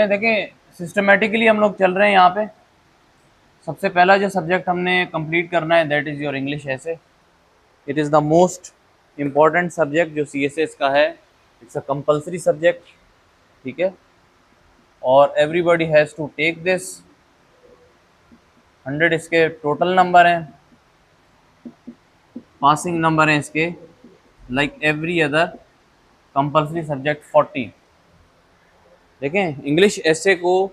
हैं। देखें, सिस्टमेटिकली हम लोग चल रहे हैं यहाँ पे। सबसे पहला जो सब्जेक्ट हमने कंप्लीट करना है दैट इज़ योर इंग्लिश ऐसे। It is the most important subject जो CSS का है। इट्स अ कंपल्सरी सब्जेक्ट, ठीक है। और everybody has to take this. 100 इसके टोटल नंबर हैं, पासिंग नंबर हैं इसके like every other compulsory subject 40। देखें, इंग्लिश ऐसे को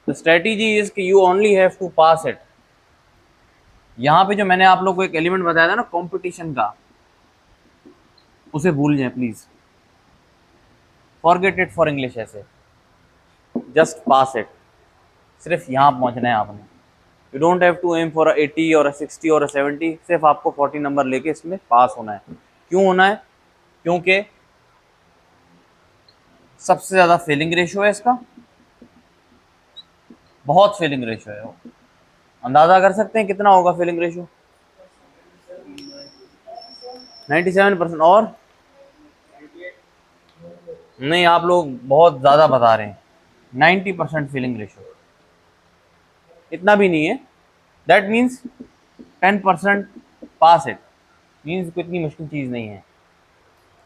द स्ट्रेटजी इज कि you only have to pass it. यहाँ पे जो मैंने आप लोग को एक एलिमेंट बताया था ना कंपटीशन का, उसे भूल जाएं please. Forget it for English ऐसे, जस्ट पास इट। सिर्फ यहाँ पहुँचना है आपने। You don't have to aim for 80 और 60 और 70। सिर्फ आपको 40 नंबर लेके इसमें पास होना है। क्यों होना है? क्योंकि सबसे ज़्यादा फेलिंग रेशियो है इसका, बहुत फेलिंग रेशियो है। अंदाज़ा कर सकते हैं कितना होगा फेलिंग रेशियो? 97%। और नहीं, आप लोग बहुत ज़्यादा बता रहे हैं। 90% फेलिंग रेशियो, इतना भी नहीं है। That means 10% pass it means कोई इतनी मुश्किल चीज़ नहीं है,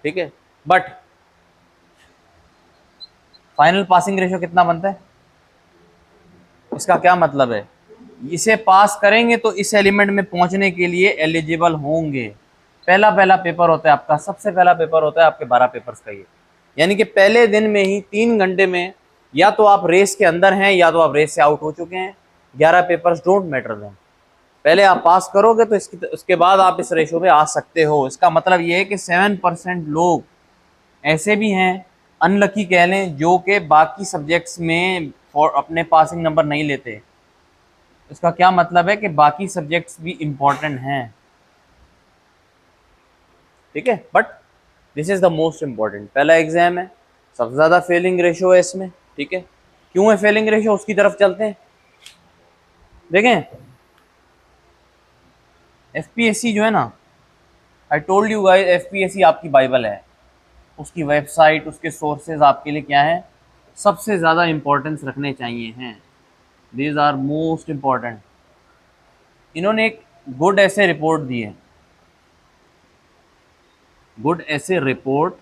ठीक है। बट फाइनल पासिंग रेशियो कितना बनता है? इसका क्या मतलब है? इसे पास करेंगे तो इस एलिमेंट में पहुंचने के लिए एलिजिबल होंगे। पहला पेपर होता है आपका, सबसे पहला पेपर होता है आपके 12 पेपर्स का ये। यानी कि पहले दिन में ही 3 घंटे में या तो आप रेस के अंदर हैं या तो आप रेस से आउट हो चुके हैं। 11 पेपर्स डोंट मैटर देन। पहले आप पास करोगे तो उसके बाद आप इस रेशो पे आ सकते हो। इसका मतलब ये है कि 7% लोग ऐसे भी हैं, अनलकी कह लें, जो कि बाकी सब्जेक्ट्स में अपने पासिंग नंबर नहीं लेते। इसका क्या मतलब है कि बाकी सब्जेक्ट्स भी इम्पॉर्टेंट हैं, ठीक है। But this is the most important. पहला एग्जाम है, सबसे ज़्यादा फेलिंग रेशो है इसमें, ठीक है। क्यों है फेलिंग रेशो, उसकी तरफ चलते हैं। देखें, FPSC जो है ना, I told you guys, FPSC आपकी बाइबल है। उसकी वेबसाइट, उसके सोर्सेज आपके लिए क्या है, सबसे ज़्यादा इम्पोर्टेंस रखने चाहिए हैं। These are most important. इन्होंने एक गुड ऐसे रिपोर्ट दी है, गुड ऐसे रिपोर्ट।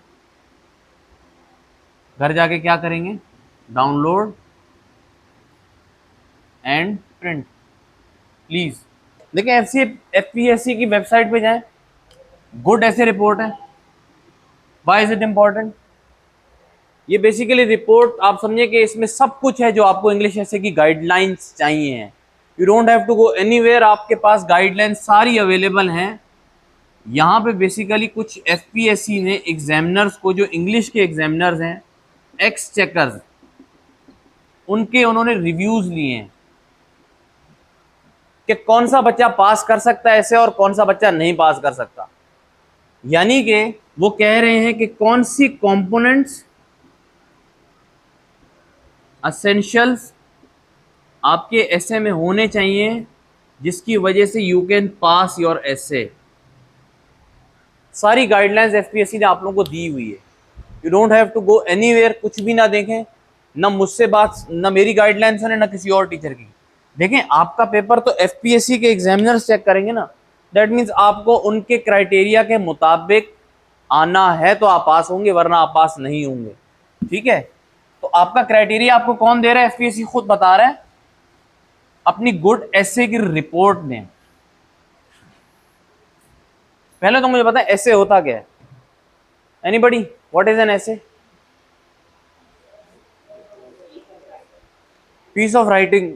घर जाके क्या करेंगे? Download and print please. देखिए, FPSC की वेबसाइट पे जाएं, गुड ऐसे रिपोर्ट है। Why is it important? ये बेसिकली रिपोर्ट आप समझिए कि इसमें सब कुछ है जो आपको इंग्लिश ऐसे की गाइडलाइंस चाहिए हैं। You don't have to go anywhere, आपके पास गाइडलाइंस सारी अवेलेबल हैं। यहाँ पे बेसिकली कुछ FPSC ने एग्जामिनर्स को, जो इंग्लिश के एग्जामिनर्स हैं, एक्स चेकर्स, उनके उन्होंने रिव्यूज लिए हैं कि कौन सा बच्चा पास कर सकता है ऐसे और कौन सा बच्चा नहीं पास कर सकता। यानी कि वो कह रहे हैं कि कौन सी कंपोनेंट्स, एसेंशियल्स आपके ऐसे में होने चाहिए जिसकी वजह से यू कैन पास योर ऐसे। सारी गाइडलाइंस FPSC ने आप लोगों को दी हुई है। You don't have to go anywhere, कुछ भी ना देखें, ना मुझसे बात, ना मेरी गाइडलाइन सुने, ना किसी और टीचर की। देखें, आपका पेपर तो FPSC के एग्जामिनर्स चेक करेंगे ना। दैट मीन्स आपको उनके क्राइटेरिया के मुताबिक आना है तो आप पास होंगे, वरना आप पास नहीं होंगे, ठीक है। तो आपका क्राइटेरिया आपको कौन दे रहा है? FPSC खुद बता रहा है अपनी गुड ऐसे की रिपोर्ट में। पहले तो मुझे पता है ऐसे होता क्या है। एनीबडी, व्हाट इज एन ऐसे? piece of writing.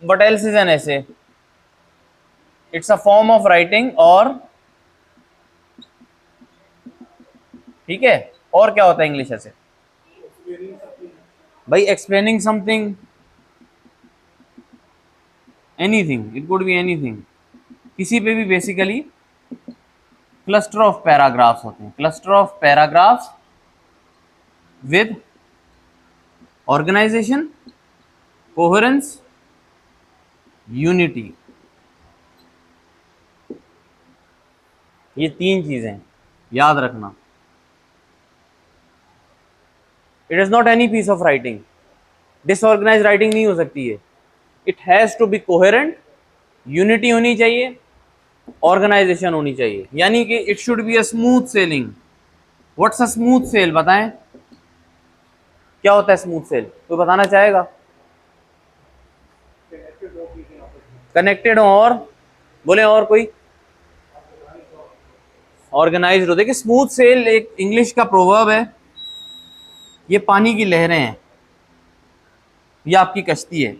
What else is an essay? It's a form of writing, और ठीक है, और क्या होता है इंग्लिश ऐसे भाई? Explaining something, anything, it could be anything. किसी पे भी बेसिकली क्लस्टर ऑफ पैराग्राफ्स होते हैं, cluster of paragraphs with organisation, coherence, unity. ये 3 चीजें याद रखना। It is not any piece of writing. Disorganise writing नहीं हो सकती है। It has to be coherent, unity होनी चाहिए, ऑर्गेनाइजेशन होनी चाहिए, यानी कि it should be a smooth sailing. What's a smooth sail, बताएं क्या होता है स्मूथ सेल, कोई बताना चाहेगा? कनेक्टेड हो और बोले और कोई, ऑर्गेनाइज्ड हो। देखिए स्मूथ सेल एक इंग्लिश का प्रोवर्ब है, ये पानी की लहरें हैं, ये आपकी कश्ती है।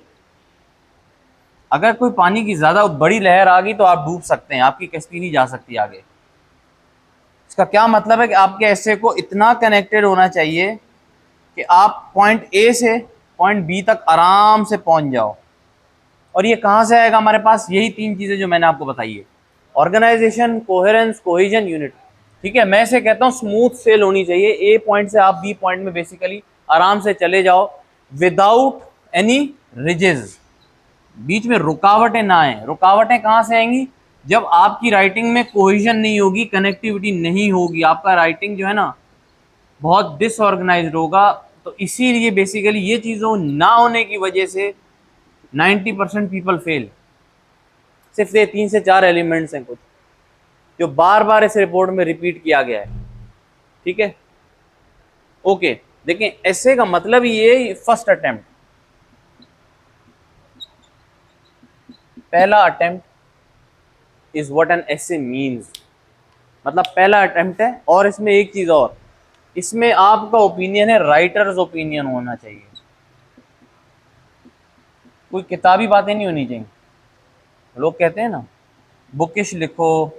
अगर कोई पानी की ज्यादा बड़ी लहर आ गई तो आप डूब सकते हैं, आपकी कश्ती नहीं जा सकती आगे। इसका क्या मतलब है कि आपके ऐसे को इतना कनेक्टेड होना चाहिए कि आप पॉइंट ए से पॉइंट बी तक आराम से पहुंच जाओ। और ये कहां से आएगा हमारे पास? यही तीन चीजें जो मैंने आपको बताई है, ऑर्गेनाइजेशन, कोहेरेंस, कोहेजन, यूनिट। ठीक है, मैं इसे कहता हूं स्मूथ सेल होनी चाहिए। ए पॉइंट से आप बी पॉइंट में बेसिकली आराम से चले जाओ विदाउट एनी रिजेस, बीच में रुकावटें ना आए। रुकावटें कहां से आएंगी? जब आपकी राइटिंग में कोहेजन नहीं होगी, कनेक्टिविटी नहीं होगी, आपका राइटिंग जो है ना बहुत डिसऑर्गेनाइज्ड होगा। तो इसीलिए बेसिकली ये चीज़ों ना होने की वजह से 90% पीपल फेल। सिर्फ ये 3 से 4 एलिमेंट्स हैं कुछ जो बार बार इस रिपोर्ट में रिपीट किया गया है। ठीक है, ओके। देखें ऐसे का मतलब ये फर्स्ट अटेम्प्ट, पहला attempt is what an essay means, मतलब पहला अटेम्प्ट है। और इसमें एक चीज और, इसमें आपका ओपिनियन है, राइटर्स ओपिनियन होना चाहिए, कोई किताबी बातें नहीं होनी चाहिए। लोग कहते हैं ना बुकिश लिखो,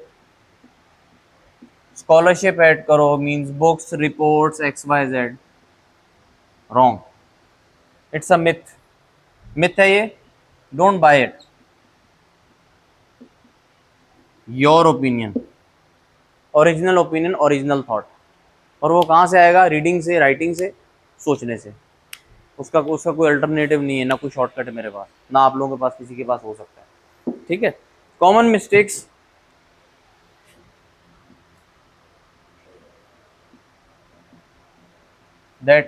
स्कॉलरशिप ऐड करो, means books, reports, X Y Z. Wrong, it's a myth, myth है ये, don't buy it. Your opinion, original opinion, original thought. और वो कहाँ से आएगा? रीडिंग से, राइटिंग से, सोचने से। उसका कोई अल्टरनेटिव नहीं है, ना कोई शॉर्टकट है मेरे पास, ना आप लोगों के पास, किसी के पास हो सकता है। ठीक है, common mistakes that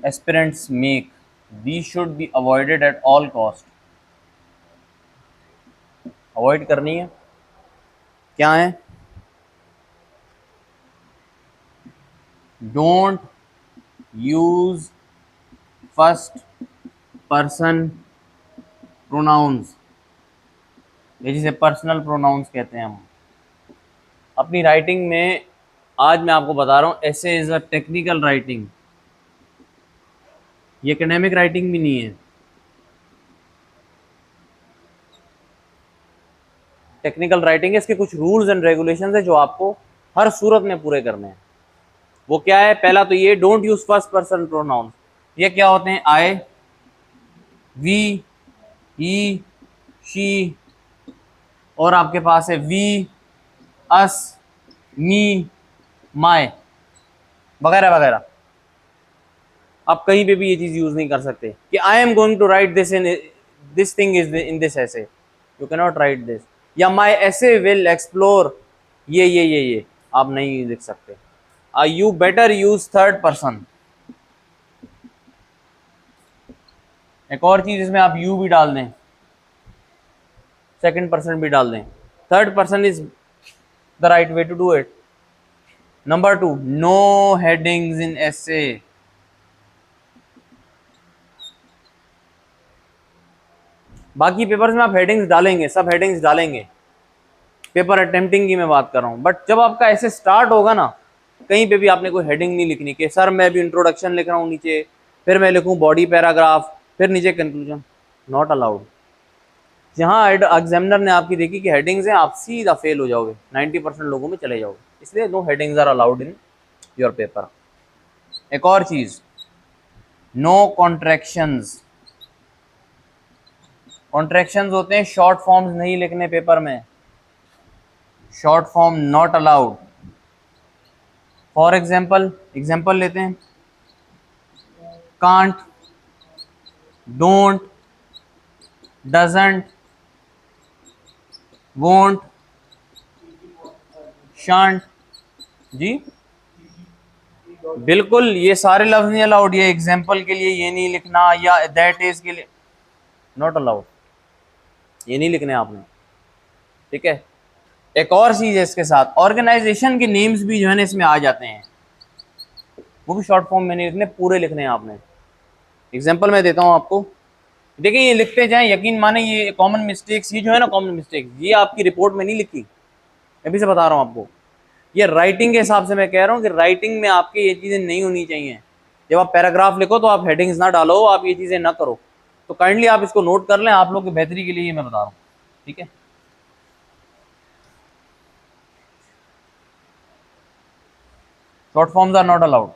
aspirants make, these should be avoided at all cost। Avoid करनी है, क्या है? Don't use first person pronouns, ये जिसे पर्सनल प्रोनाउंस कहते हैं हम अपनी राइटिंग में। आज मैं आपको बता रहा हूँ, ऐसे इज अ टेक्निकल राइटिंग, ये एकेडमिक राइटिंग भी नहीं है। टेक्निकल राइटिंग है, इसके कुछ रूल्स एंड रेगुलेशंस है जो आपको हर सूरत में पूरे करने हैं। वो क्या है? पहला तो ये, don't use first person pronouns. ये क्या होते हैं? आई, वी, ही, शी, और आपके पास है वी, अस, मी, माय, वगैरह वगैरह। आप कहीं पे भी ये चीज यूज नहीं कर सकते कि I am going to write this in this thing is in this ऐसे, you can not write this. या माई ऐसे विल एक्सप्लोर, ये आप नहीं लिख सकते। You better use third person. एक और चीज, इसमें आप यू भी डाल दें, सेकंड पर्सन भी डाल दें, third person is the right way to do it. Number 2, no headings in ऐसे। बाकी पेपर्स में आप हेडिंग्स डालेंगे, सब हेडिंग्स डालेंगे, पेपर अटेम्प्टिंग की मैं बात कर रहा हूँ। बट जब आपका ऐसे स्टार्ट होगा ना, कहीं पे भी आपने कोई हेडिंग नहीं लिखनी कि सर मैं भी इंट्रोडक्शन लिख रहा हूँ नीचे, फिर मैं लिखूँ बॉडी पैराग्राफ, फिर नीचे कंक्लूजन, नॉट अलाउड। जहाँ एग्जामिनर ने आपकी देखी कि हेडिंग्स हैं, आप सीधा फेल हो जाओगे, 90% लोगों में चले जाओगे। इसलिए no headings are allowed in your paper. एक और चीज, नो कॉन्ट्रैक्शंस। कॉन्ट्रैक्शंस होते हैं, शॉर्ट फॉर्म्स नहीं लिखने पेपर में, short form not allowed. For example लेते हैं, can't, don't, doesn't, won't, shan't, जी बिल्कुल, ये सारे लफ्ज नहीं अलाउड। ये एग्जाम्पल के लिए ये नहीं लिखना, या दैट इज के लिए नॉट अलाउड, ये नहीं लिखने आपने, ठीक है। एक और चीज है इसके साथ, ऑर्गेनाइजेशन के नेम्स भी जो है ना इसमें आ जाते हैं, वो भी शॉर्ट फॉर्म में नहीं लिखने, पूरे लिखने हैं आपने। एग्जाम्पल मैं देता हूँ आपको, देखिए ये लिखते जाएं, यकीन माने ये कॉमन मिस्टेक्स, ये जो है ना कॉमन मिस्टेक्स, ये आपकी रिपोर्ट में नहीं लिखी, मैं भी से बता रहा हूँ आपको। ये राइटिंग के हिसाब से मैं कह रहा हूँ कि राइटिंग में आपकी ये चीज़ें नहीं होनी चाहिए। जब आप पैराग्राफ लिखो तो आप हेडिंग्स ना डालो, आप ये चीज़ें ना करो। तो काइंडली आप इसको नोट कर लें, आप लोग की बेहतरी के लिए ये मैं बता रहा हूँ, ठीक है। Short forms are not allowed,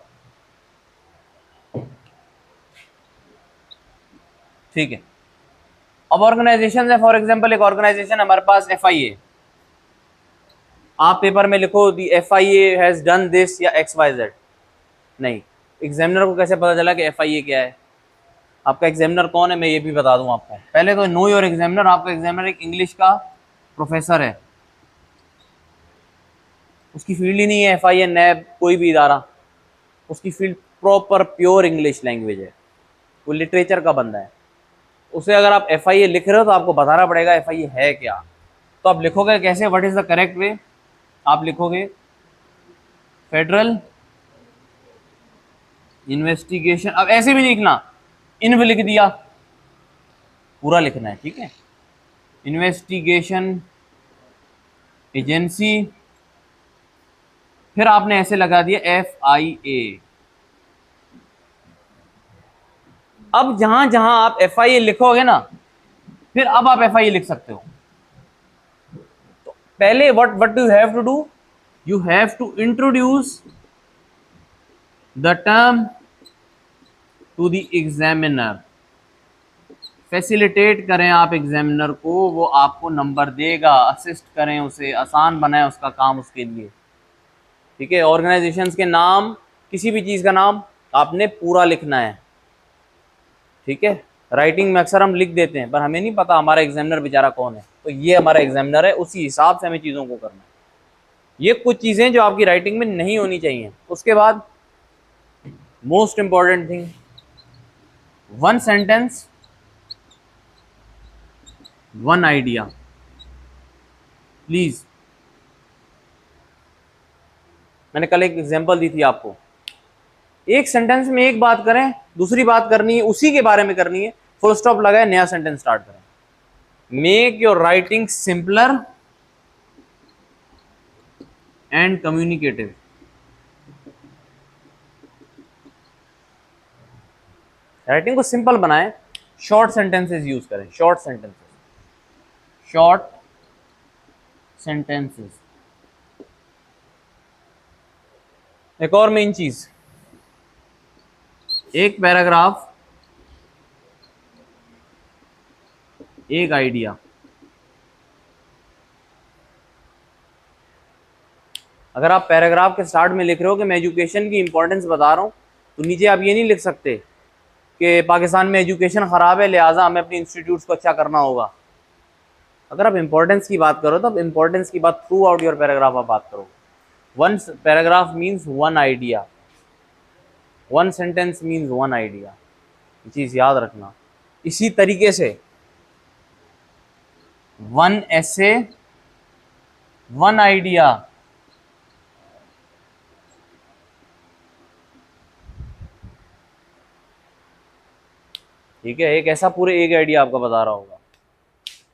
ठीक है। अब ऑर्गेनाइजेशन है, फॉर एग्जाम्पल एक ऑर्गेनाइजेशन हमारे पास FIA, आप पेपर में लिखो दी FIA हैज डन दिस या XYZ, नहीं, एग्जामिनर को कैसे पता चला कि FIA क्या है? आपका एग्जामिनर कौन है मैं ये भी बता दूं आपको। पहले तो नो योर एग्जामिनर, आपका एग्जामिनर एक इंग्लिश का प्रोफेसर है, उसकी फील्ड ही नहीं है FIA NAB कोई भी इदारा, उसकी field proper pure English language है, वो लिटरेचर का बंदा है। उसे अगर आप FIA लिख रहे हो तो आपको बताना पड़ेगा FIA है क्या। तो आप लिखोगे कैसे, what is the correct way, आप लिखोगे फेडरल इन्वेस्टिगेशन, अब ऐसे भी नहीं लिखना, इन्व लिख दिया, पूरा लिखना है, ठीक है। इन्वेस्टिगेशन एजेंसी, फिर आपने ऐसे लगा दिया FIA। अब जहां जहां आप FIA लिखोगे ना, फिर अब आप FIA लिख सकते हो। तो पहले what you have to do, you have to introduce the term to the examiner, facilitate करें आप एग्जामिनर को, वो आपको नंबर देगा, असिस्ट करें उसे, आसान बनाए उसका काम उसके लिए, ठीक है। ऑर्गेनाइजेशंस के नाम, किसी भी चीज़ का नाम आपने पूरा लिखना है, ठीक है। राइटिंग में अक्सर हम लिख देते हैं, पर हमें नहीं पता हमारा एग्जामिनर बेचारा कौन है, तो ये हमारा एग्जामिनर है, उसी हिसाब से हमें चीज़ों को करना है। ये कुछ चीज़ें जो आपकी राइटिंग में नहीं होनी चाहिए। उसके बाद most important thing, one sentence one idea, please. मैंने कल एक एग्जांपल दी थी आपको, एक सेंटेंस में एक बात करें, दूसरी बात करनी है उसी के बारे में करनी है, फुल स्टॉप लगाए, नया सेंटेंस स्टार्ट करें। Make your writing simpler and communicative, writing को सिंपल बनाएं, शॉर्ट सेंटेंसेस यूज करें, शॉर्ट सेंटेंसेस, शॉर्ट सेंटेंसेस। एक और मेन चीज, एक पैराग्राफ एक आइडिया। अगर आप पैराग्राफ के स्टार्ट में लिख रहे हो कि मैं एजुकेशन की इंपॉर्टेंस बता रहा हूं, तो नीचे आप ये नहीं लिख सकते कि पाकिस्तान में एजुकेशन खराब है लिहाजा हमें अपने इंस्टीट्यूट्स को अच्छा करना होगा। अगर आप इंपॉर्टेंस की बात करो तो आप इंपॉर्टेंस की बात थ्रू आउट योर पैराग्राफ आप बात करो। One paragraph means one idea, one sentence means one idea, ये चीज याद रखना। इसी तरीके से वन ऐसे वन आइडिया, ठीक है, एक ऐसा पूरे एक आइडिया आपका बता रहा होगा।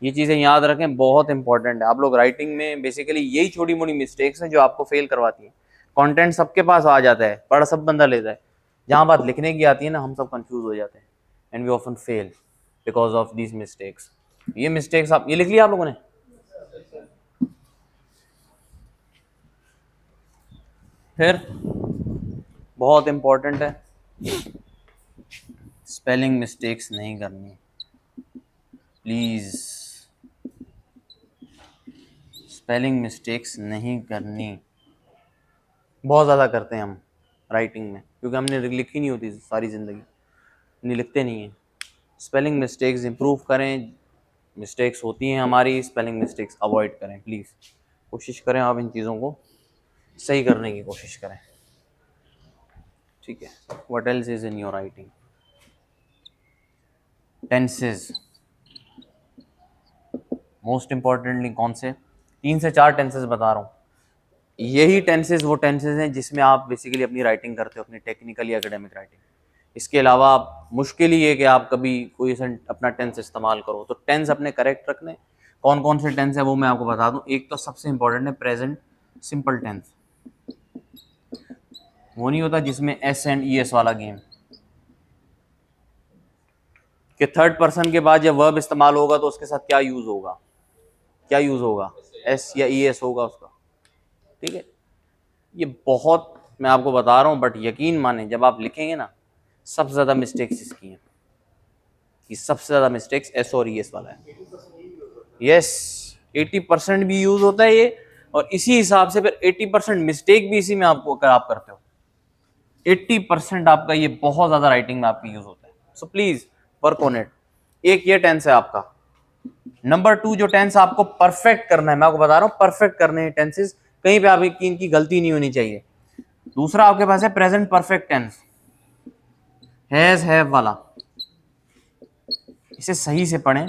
ये चीज़ें याद रखें, बहुत इंपॉर्टेंट है। आप लोग राइटिंग में बेसिकली यही छोटी मोटी मिस्टेक्स हैं जो आपको फेल करवाती हैं। कंटेंट सबके पास आ जाता है, पढ़ सब बंदा लेता है, जहाँ बात लिखने की आती है ना हम सब कंफ्यूज हो जाते हैं, and we often fail because of these mistakes. ये मिस्टेक्स आप ये लिख लिया आप लोगों ने, फिर बहुत इंपॉर्टेंट है, स्पेलिंग मिस्टेक्स नहीं करनी प्लीज, स्पेलिंग मिस्टेक्स नहीं करनी। बहुत ज़्यादा करते हैं हम राइटिंग में, क्योंकि हमने लिखी नहीं होती सारी ज़िंदगी, नहीं लिखते नहीं हैं। स्पेलिंग मिस्टेक्स इंप्रूव करें, मिस्टेक्स होती हैं हमारी, स्पेलिंग मिस्टेक्स अवॉइड करें प्लीज़। कोशिश करें आप इन चीज़ों को सही करने की कोशिश करें। ठीक है, what else is in your writing? Tenses, most importantly कौन से? 3 से 4 टेंसेस बता रहा हूँ। यही टेंसेस वो टेंसेस हैं जिसमें आप बेसिकली अपनी राइटिंग करते हो, अपनी टेक्निकल या एकेडमिक राइटिंग। इसके अलावा आप मुश्किल ही है कि आप कभी कोई अपना टेंस इस्तेमाल करो। तो टेंस अपने करेक्ट रखने। कौन कौन से टेंस है वो मैं आपको बता दूं। एक तो सबसे इंपॉर्टेंट है प्रेजेंट सिंपल टेंस। वो नहीं होता जिसमें एस एंड ई एस वाला गेम, कि थर्ड पर्सन के बाद जब वर्ब इस्तेमाल होगा तो उसके साथ क्या यूज होगा, क्या यूज होगा, एस या ई एस होगा उसका। ठीक है, ये बहुत मैं आपको बता रहा हूँ, बट यकीन माने जब आप लिखेंगे ना, सबसे ज्यादा मिस्टेक्स इसकी हैं, कि सबसे ज्यादा मिस्टेक्स एस और ई एस वाला है। यस, 80% भी यूज होता है ये, और इसी हिसाब से फिर 80% मिस्टेक भी इसी में आपको अगर आप करते हो, 80% आपका ये बहुत ज्यादा राइटिंग में आपकी यूज होता है। So please work on it. एक ये टेंस है आपका। नंबर 2 जो टेंस आपको परफेक्ट करना है, मैं आपको बता रहा हूं परफेक्ट करने हैं टेंसेस, कहीं पे आपकी इनकी गलती नहीं होनी चाहिए। दूसरा आपके पास है present perfect tense, has have वाला। इसे सही से पढ़ें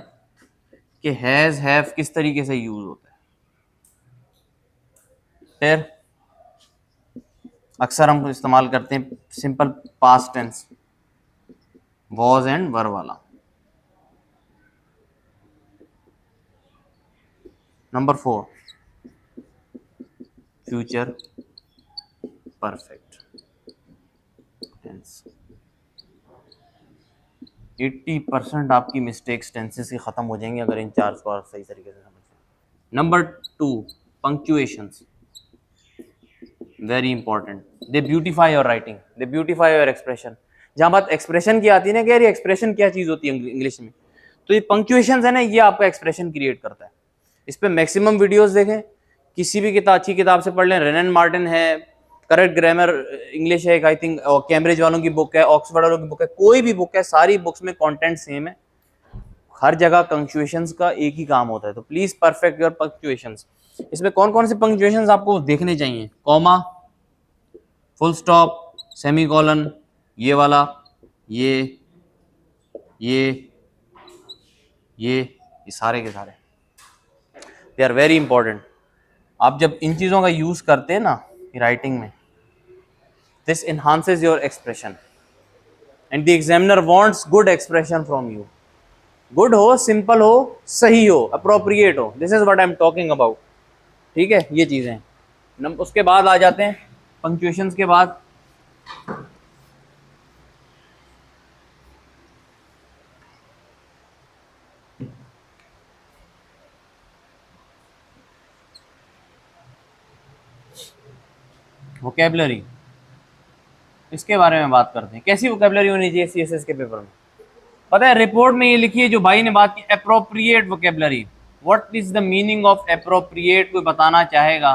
कि हैज हैव किस तरीके से यूज होता है। फिर अक्सर हम इस्तेमाल करते हैं simple past tense, was and were वाला। Number 4 future perfect tense. 80% आपकी मिस्टेक्स टेंसेस की खत्म हो जाएंगी अगर इन 4 को आप सही तरीके से समझें। Number 2 punctuations, very important. They beautify your writing, they beautify your expression. जहां बात एक्सप्रेशन की आती है ना कि यार ये एक्सप्रेशन क्या चीज होती है इंग्लिश में, तो ये पंक्चुएशंस है ना, ये आपका एक्सप्रेशन क्रिएट करता है। इस पे मैक्सिमम वीडियोस देखें, किसी भी किताब अच्छी किताब से पढ़ लें। रेनन मार्टिन है, करेक्ट ग्रामर इंग्लिश है, आई थिंक कैम्ब्रिज वालों की बुक है, ऑक्सफोर्ड वालों की बुक है, कोई भी बुक है, सारी बुक्स में कंटेंट सेम है। हर जगह पंक्चुएशंस का एक ही काम होता है। तो प्लीज परफेक्ट योर पंक्चुएशंस। इसमें कौन कौन से पंक्चुएशंस आपको देखने चाहिए? कॉमा, फुल स्टॉप, सेमीकोलन, ये वाला, ये सारे के सारे दे आर वेरी इंपॉर्टेंट। आप जब इन चीजों का यूज करते हैं ना राइटिंग में, this enhances your expression and the examiner wants good expression from you. Good हो, सिंपल हो, सही हो, अप्रोप्रिएट हो, this is what I am talking about. ठीक है, ये चीजें हैं। उसके बाद आ जाते हैं पंक्चुएशंस के बाद वोकैबुलरी। इसके बारे में बात करते हैं, कैसी वोकैबुलरी होनी चाहिए सीएसएस के पेपर में। पता है रिपोर्ट में ये लिखी है जो भाई ने बात की, appropriate vocabulary. What is the meaning of appropriate, कोई बताना चाहेगा?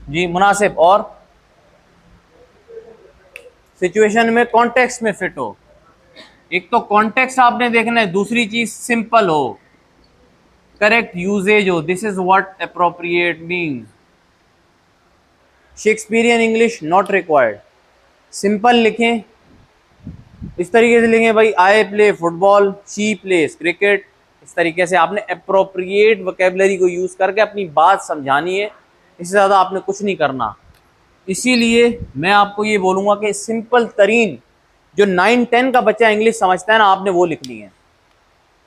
जी, मुनासिब और सिचुएशन में, कॉन्टेक्स्ट में फिट हो। एक तो कॉन्टेक्स्ट आपने देखना है, दूसरी चीज सिंपल हो, करेक्ट यूजेज हो। This is what appropriate means. Shakespearean English not required. Simple लिखें, इस तरीके से लिखें भाई, I play football, she place cricket. इस तरीके से आपने एप्रोप्रिएट वोकैबुलरी को यूज करके अपनी बात समझानी है, इससे ज्यादा आपने कुछ नहीं करना। इसीलिए मैं आपको ये बोलूंगा कि सिंपल तरीन जो 9-10 का बच्चा इंग्लिश समझता है ना, आपने वो लिखनी है।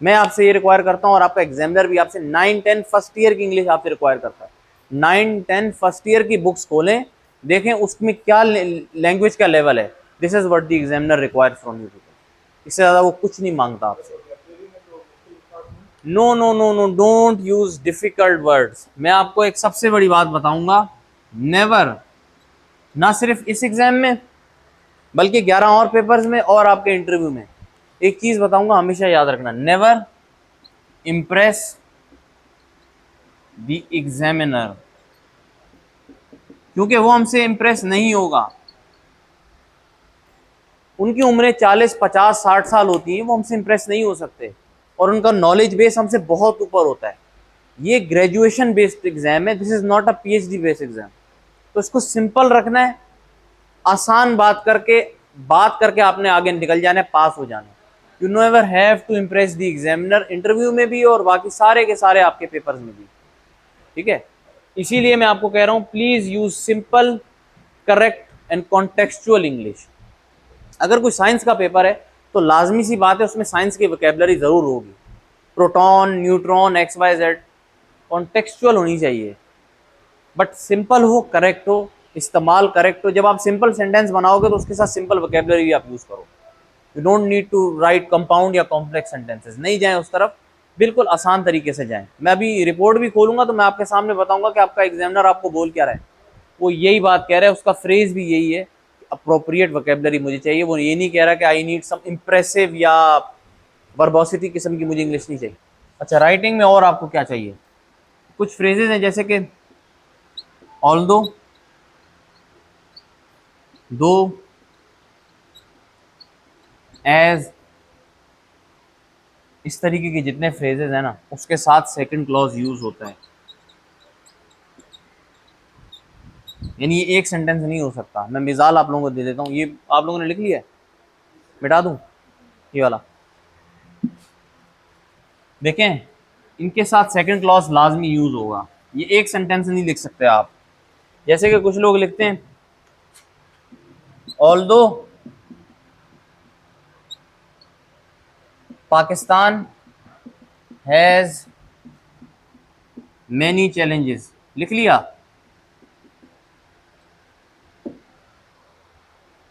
मैं आपसे ये रिक्वायर करता हूँ, और आपका एग्जामिनर भी आपसे 9-10 फर्स्ट ईयर की इंग्लिश आपसे रिक्वायर करता है। 9-10 फर्स्ट ईयर की बुक्स खोलें, देखें उसमें क्या लैंग्वेज का लेवल है। This is what the examiner requires from you. इससे ज्यादा वो कुछ नहीं मांगता आपसे। No no no no, don't use difficult words. मैं आपको एक सबसे बड़ी बात बताऊंगा, नेवर, ना सिर्फ इस एग्जाम में बल्कि 11 और पेपर्स में और आपके इंटरव्यू में, एक चीज बताऊंगा, हमेशा याद रखना, नेवर इंप्रेस द एग्जामिनर, क्योंकि वो हमसे इंप्रेस नहीं होगा। उनकी उम्रें 40, 50, 60 साल होती है, वो हमसे इंप्रेस नहीं हो सकते, और उनका नॉलेज बेस हमसे बहुत ऊपर होता है। ये ग्रेजुएशन बेस्ड एग्जाम है, this is not a PhD based exam. तो इसको सिंपल रखना है, आसान बात करके आपने आगे निकल जाना है, पास हो जाना है। You never have to impress the examiner, interview में भी और बाकी सारे के सारे आपके पेपर्स में भी, ठीक है। इसीलिए मैं आपको कह रहा हूं please use simple, correct and contextual English. अगर कोई साइंस का पेपर है तो लाजमी सी बात है उसमें साइंस की वोकैबुलरी जरूर होगी, proton, neutron, X Y Z, contextual होनी चाहिए, बट सिंपल हो, करेक्ट हो, इस्तेमाल करेक्ट हो। जब आप सिंपल सेंटेंस बनाओगे तो उसके साथ सिंपल वोकैबुलरी भी आप यूज करो। You don't need to write compound या कॉम्प्लेक्स सेंटेंसेस, नहीं जाएं उस तरफ, बिल्कुल आसान तरीके से जाएं। मैं अभी रिपोर्ट भी खोलूंगा तो मैं आपके सामने बताऊंगा कि आपका एग्जामिनर आपको बोल क्या रहा है, वो यही बात कह रहा है, उसका फ्रेज भी यही है, अप्रोप्रिएट वोकैबुलरी मुझे चाहिए। वो ये नहीं कह रहा कि आई नीड सम इम्प्रेसिव या वर्बोसिटी किस्म की मुझे इंग्लिश नहीं चाहिए। अच्छा, राइटिंग में और आपको क्या चाहिए? कुछ फ्रेजेस हैं जैसे कि ऑल्दो, दो, एज, इस तरीके के जितने फ्रेजेस हैं ना उसके साथ सेकंड क्लॉज यूज होता है, यानी ये एक सेंटेंस नहीं हो सकता। मैं मिसाल आप लोगों को दे देता हूँ, ये आप लोगों ने लिख लिया है, मिटा दूं ये वाला, देखें इनके साथ सेकंड क्लॉज लाजमी यूज होगा, ये एक सेंटेंस नहीं लिख सकते आप। जैसे कि कुछ लोग लिखते हैं although Pakistan has many challenges, लिख लिया,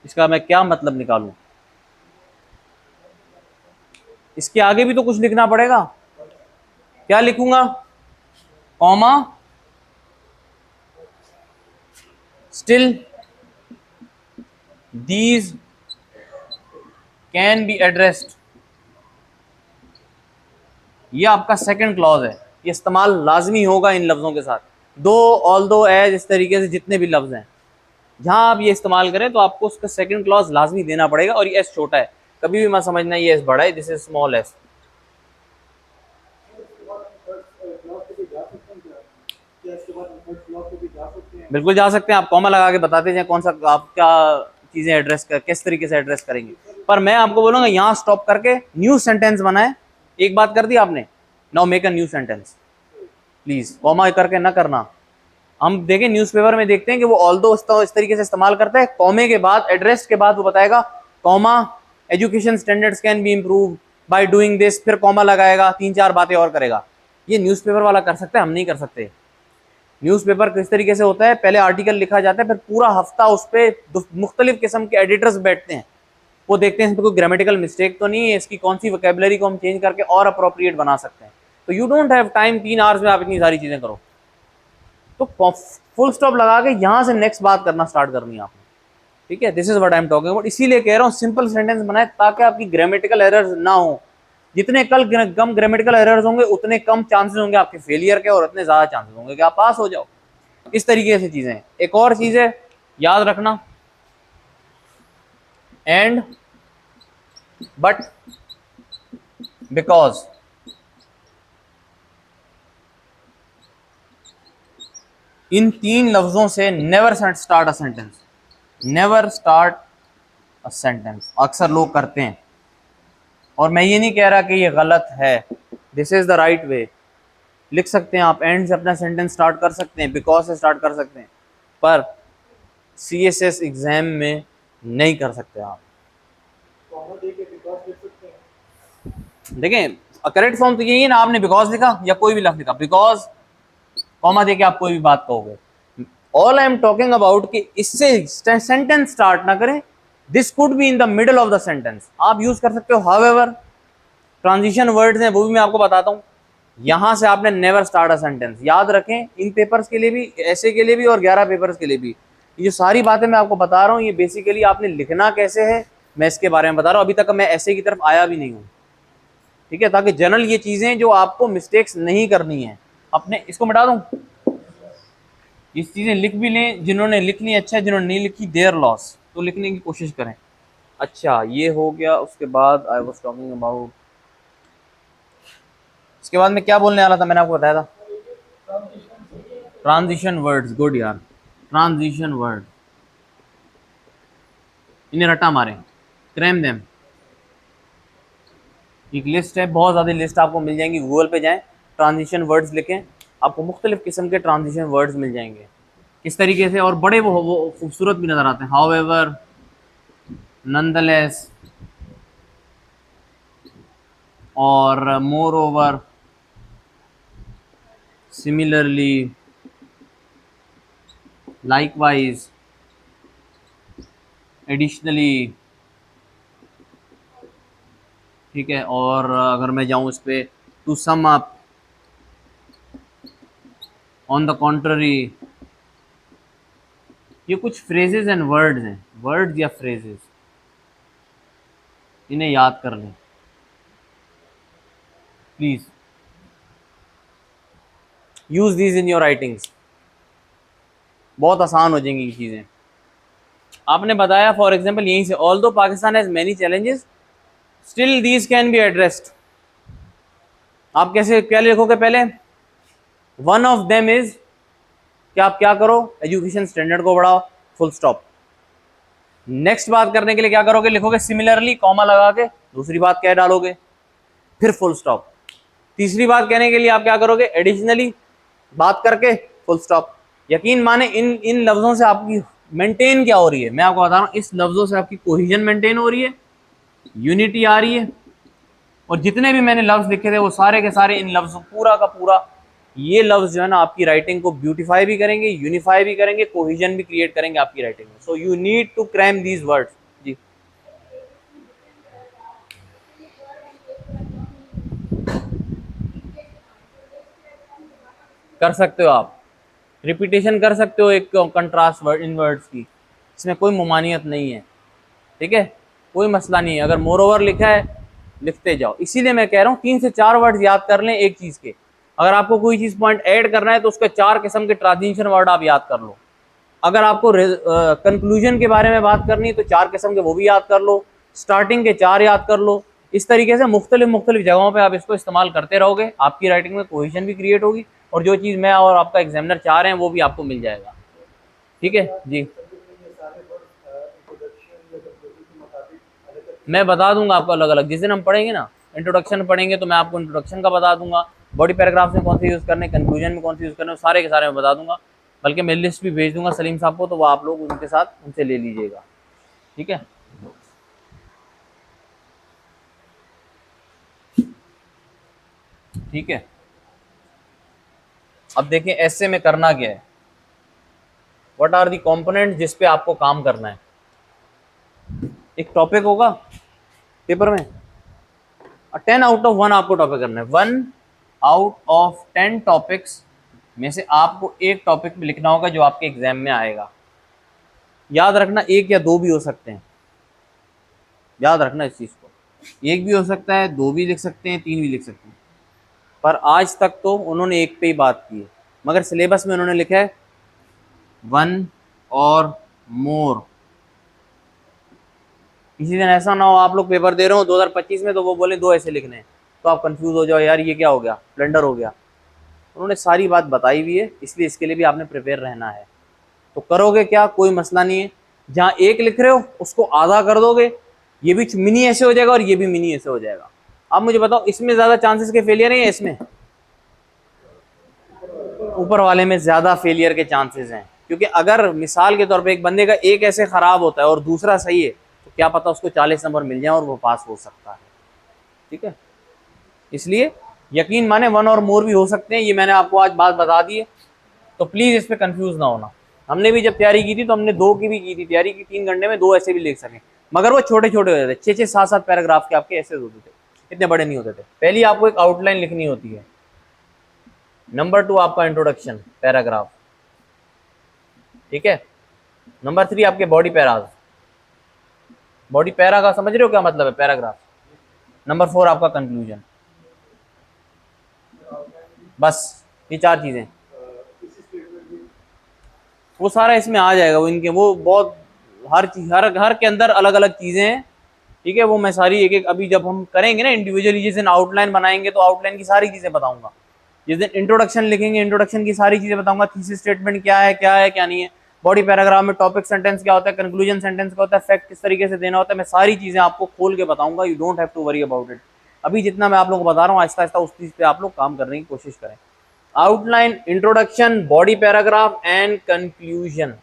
इसका मैं क्या मतलब निकालूं? इसके आगे भी तो कुछ लिखना पड़ेगा, क्या लिखूंगा? Comma, still these can be addressed, ये आपका सेकंड क्लॉज है, ये इस्तेमाल लाजमी होगा इन लफ्जों के साथ। दो, ऑल दो, एज, इस तरीके से जितने भी लफ्ज हैं जहां आप ये इस्तेमाल करें तो आपको उसका सेकंड क्लॉज लाजमी देना पड़ेगा। और ये एस छोटा है, कभी भी मत समझना ये एस बड़ा है, दिस इज स्मॉल एस। बिल्कुल जा सकते हैं, आप कॉमा लगा के बताते जाए कौन सा आप क्या चीजें एड्रेस कर, किस तरीके से एड्रेस करेंगे। पर मैं आपको बोलूंगा यहाँ स्टॉप करके न्यू सेंटेंस बनाए। एक बात कर दी आपने, now make a new sentence, please comma करके ना करना। हम देखें न्यूज़पेपर में देखते हैं कि वो ऑल्दो इस तरीके से इस्तेमाल करता है, कॉमे के बाद, एड्रेस के बाद वो बताएगा comma education standards can be improve by doing this, फिर कॉमा लगाएगा, तीन चार बातें और करेगा। ये न्यूज़पेपर वाला कर सकता है, हम नहीं कर सकते। न्यूज़पेपर किस तरीके से होता है, पहले आर्टिकल लिखा जाता है, फिर पूरा हफ्ता उस पर मुख्तलिफ किस्म के एडिटर्स बैठते हैं, वो देखते हैं इसमें कोई ग्रामेटिकल मिस्टेक तो नहीं है, इसकी कौन सी वोकैबुलरी को हम चेंज करके और अप्रोप्रिएट बना सकते हैं। तो you don't have time 3 hours में आप इतनी सारी चीजें करो, तो फुल स्टॉप लगा के यहां से नेक्स्ट बात करना स्टार्ट करनी है आपने, ठीक है। This is what I am talking about. इसीलिए कह रहा हूँ सिंपल सेंटेंस बनाए ताकि आपकी ग्रामेटिकल एरर्स ना हो। जितने कम ग्रामेटिकल एरर्स होंगे उतने कम चांसेस होंगे आपके फेलियर के, और उतने ज्यादा चांसेस होंगे कि आप पास हो जाओ। इस तरीके से चीजें। एक और चीज है याद रखना, एंड, बट, बिकॉज, इन तीन लफ्जों से never start a sentence, never start a sentence. अक्सर लोग करते हैं, और मैं ये नहीं कह रहा कि ये गलत है, दिस इज द राइट वे। लिख सकते हैं आप, एंड से अपना सेंटेंस स्टार्ट कर सकते हैं, बिकॉज से स्टार्ट कर सकते हैं, पर सीएसएस एग्जाम में नहीं कर सकते आप। देखें करेक्ट फॉर्म तो यही है ना, आपने बिकॉज लिखा या कोई भी लफ्ज लिखा, बिकॉज कॉमा देके आप कोई भी बात कहोगे। All I am talking about कि इससे सेंटेंस स्टार्ट ना करें, this could be in the middle of the sentence. आप यूज कर सकते हो हाउएवर, ट्रांजिशन वर्ड्स हैं वो भी मैं आपको बताता हूं। यहां से आपने नेवर स्टार्ट अ सेंटेंस याद रखें, इन पेपर्स के लिए भी, ऐसे के लिए भी, और 11 पेपर्स के लिए भी। ये जो सारी बातें मैं आपको बता रहा हूँ ये बेसिकली आपने लिखना कैसे है मैं इसके बारे में बता रहा हूँ। अभी तक मैं ऐसे की तरफ आया भी नहीं हूँ, ठीक है, ताकि जनरल ये चीजें जो आपको मिस्टेक्स नहीं करनी है अपने, इसको मिटा दूं, ये चीजें लिख भी लें, जिन्होंने लिख ली अच्छा है, जिन्होंने नहीं लिखी देयर लॉस, तो लिखने की कोशिश करें। अच्छा ये हो गया, उसके बाद आई वाज टॉकिंग अबाउट, इसके बाद मैं क्या बोलने वाला था, मैंने आपको बताया था ट्रांजिशन वर्ड्स। गुड यार, ट्रांजिशन वर्ड, इन्हें रट्टा मारें, क्रैम देम। एक लिस्ट है, बहुत ज़्यादा लिस्ट आपको मिल जाएंगी, गूगल पे जाएं, ट्रांजिशन वर्ड्स लिखें, आपको मुख्तलिफ किस्म के ट्रांजिशन वर्ड्स मिल जाएंगे इस तरीके से, और बड़े वो खूबसूरत भी नज़र आते हैं। हाउएवर, नॉनदलेस, और moreover, similarly, likewise, additionally, ठीक है। और अगर मैं जाऊं इस पे, to sum up, on the contrary, ये कुछ फ्रेजेस एंड वर्ड्स हैं, वर्ड्स या फ्रेजेस, इन्हें याद कर लें please, use these in your writings, बहुत आसान हो जाएंगी ये चीज़ें। आपने बताया फॉर एग्जांपल यहीं से, although Pakistan has many challenges still these can be addressed, आप कैसे क्या लिखोगे पहले, वन ऑफ देम इज, कि आप क्या करो, एजुकेशन स्टैंडर्ड को बढ़ाओ, फुल स्टॉप। नेक्स्ट बात करने के लिए क्या करोगे, लिखोगे सिमिलरली, कॉमा लगा के दूसरी बात क्या डालोगे, फिर फुल स्टॉप। तीसरी बात कहने के लिए आप क्या करोगे, एडिशनली बात करके फुल स्टॉप। यकीन माने इन इन लफ्जों से आपकी मेंटेन क्या हो रही है, मैं आपको बता रहा हूँ, इस लफ्जों से आपकी कोहिजन मेंटेन हो रही है, यूनिटी आ रही है, और जितने भी मैंने लफ्ज लिखे थे वो सारे के सारे इन लफ्जों, पूरा का पूरा ये लफ्ज जो है ना आपकी राइटिंग को ब्यूटीफाई भी करेंगे, यूनिफाई भी करेंगे, कोहिजन भी क्रिएट करेंगे आपकी राइटिंग में। So you need to cram these words. जी कर सकते हो आप, रिपीटेशन कर सकते हो एक कंट्रास्ट वर्ड इन वर्ड्स की, इसमें कोई मुमानियत नहीं है, ठीक है, कोई मसला नहीं है। अगर मोर ओवर लिखा है लिखते जाओ, इसीलिए मैं कह रहा हूँ 3 से 4 वर्ड्स याद कर लें एक चीज़ के। अगर आपको कोई चीज़ पॉइंट ऐड करना है तो उसके 4 किस्म के ट्रांजिशन वर्ड आप याद कर लो। अगर आपको कंक्लूजन के बारे में बात करनी है तो 4 किस्म के वो भी याद कर लो, स्टार्टिंग के 4 याद कर लो। इस तरीके से मुख्तलिफ जगहों पे आप इसको इस्तेमाल करते रहोगे, आपकी राइटिंग में कोहेजन भी क्रिएट होगी, और जो चीज़ मैं और आपका एग्जामिनर चाह रहे हैं वो भी आपको मिल जाएगा। ठीक है जी, मैं बता दूंगा आपको अलग अलग, जिस दिन हम पढ़ेंगे ना इंट्रोडक्शन पढ़ेंगे तो मैं आपको इंट्रोडक्शन का बता दूंगा, बॉडी पैराग्राफ्स में कौन से यूज़ करने, कंक्लूजन में कौन से यूज़ करने, सारे के सारे मैं बता दूंगा। बल्कि मैं लिस्ट भी भेज दूंगा सलीम साहब को, तो वो आप लोग उनके साथ उनसे ले लीजिएगा। ठीक है, ठीक है। अब देखें ऐसे में करना क्या है, व्हाट आर दी कंपोनेंट जिस पे आपको काम करना है। एक टॉपिक होगा पेपर में, 10 आउट ऑफ 1 आपको टॉपिक करना है, 1 आउट ऑफ 10 टॉपिक्स में से आपको एक टॉपिक में लिखना होगा जो आपके एग्जाम में आएगा। याद रखना 1 या 2 भी हो सकते हैं, याद रखना इस चीज़ को, 1 भी हो सकता है, 2 भी लिख सकते हैं, 3 भी लिख सकते हैं, पर आज तक तो उन्होंने 1 पे ही बात की है, मगर सिलेबस में उन्होंने लिखा है 1 और मोर। किसी दिन ऐसा ना हो आप लोग पेपर दे रहे हो 2025 में तो वो बोले 2 ऐसे लिखने हैं, तो आप कंफ्यूज हो जाओ, यार ये क्या हो गया, ब्लंडर हो गया। उन्होंने सारी बात बताई हुई है, इसलिए इसके लिए भी आपने प्रिपेयर रहना है। तो करोगे क्या, कोई मसला नहीं है, जहाँ 1 लिख रहे हो उसको आधा कर दोगे, ये भी मिनी ऐसे हो जाएगा और ये भी मिनी ऐसे हो जाएगा। अब मुझे बताओ इसमें ज़्यादा चांसेस के फेलियर हैं या इसमें, ऊपर वाले में ज़्यादा फेलियर के चांसेस हैं, क्योंकि अगर मिसाल के तौर पे एक बंदे का 1 ऐसे ख़राब होता है और दूसरा सही है तो क्या पता उसको 40 नंबर मिल जाए और वो पास हो सकता है। ठीक है, इसलिए यकीन माने 1 और मोर भी हो सकते हैं, ये मैंने आपको आज बात बता दी है, तो प्लीज़ इस पर कन्फ्यूज़ ना होना। हमने भी जब तैयारी की थी तो हमने 2 की भी की थी तैयारी की, 3 घंटे में 2 ऐसे भी लिख सकें, मगर वो छोटे छोटे होते थे, 6-6, 7-7 पैराग्राफ के आपके ऐसे होते थे, इतने बड़े नहीं होते थे। पहली आपको एक आउटलाइन लिखनी होती है, नंबर 2 आपका इंट्रोडक्शन पैराग्राफ, ठीक है, नंबर 3 आपके बॉडी पैराज, बॉडी पैरा का समझ रहे हो क्या मतलब है, पैराग्राफ, नंबर 4 आपका कंक्लूजन, बस ये 4 चीज़ें, वो सारा इसमें आ जाएगा। वो इनके वो बहुत हर चीज़ हर के अंदर अलग अलग चीज़ें हैं, ठीक है, वो मैं सारी एक एक अभी जब हम करेंगे ना इंडिविजुअली, जिस दिन आउटलाइन बनाएंगे तो आउटलाइन की सारी चीज़ें बताऊंगा, जिस दिन इंट्रोडक्शन लिखेंगे इंट्रोडक्शन की सारी चीज़ें बताऊंगा, थीसिस स्टेटमेंट क्या है क्या नहीं है, बॉडी पैराग्राफ में टॉपिक सेंटेंस क्या होता है, कंक्लूजन सेंटेंस क्या होता है, फैक्ट किस तरीके से देना होता है, मैं सारी चीजें आपको खोल के बताऊंगा। You don't have to worry about it. अभी जितना मैं आप लोगों को बता रहा हूँ आहिस्ता आहिस्ता उस चीज पे आप लोग काम करने की कोशिश करें। Outline, introduction, body paragraph and conclusion,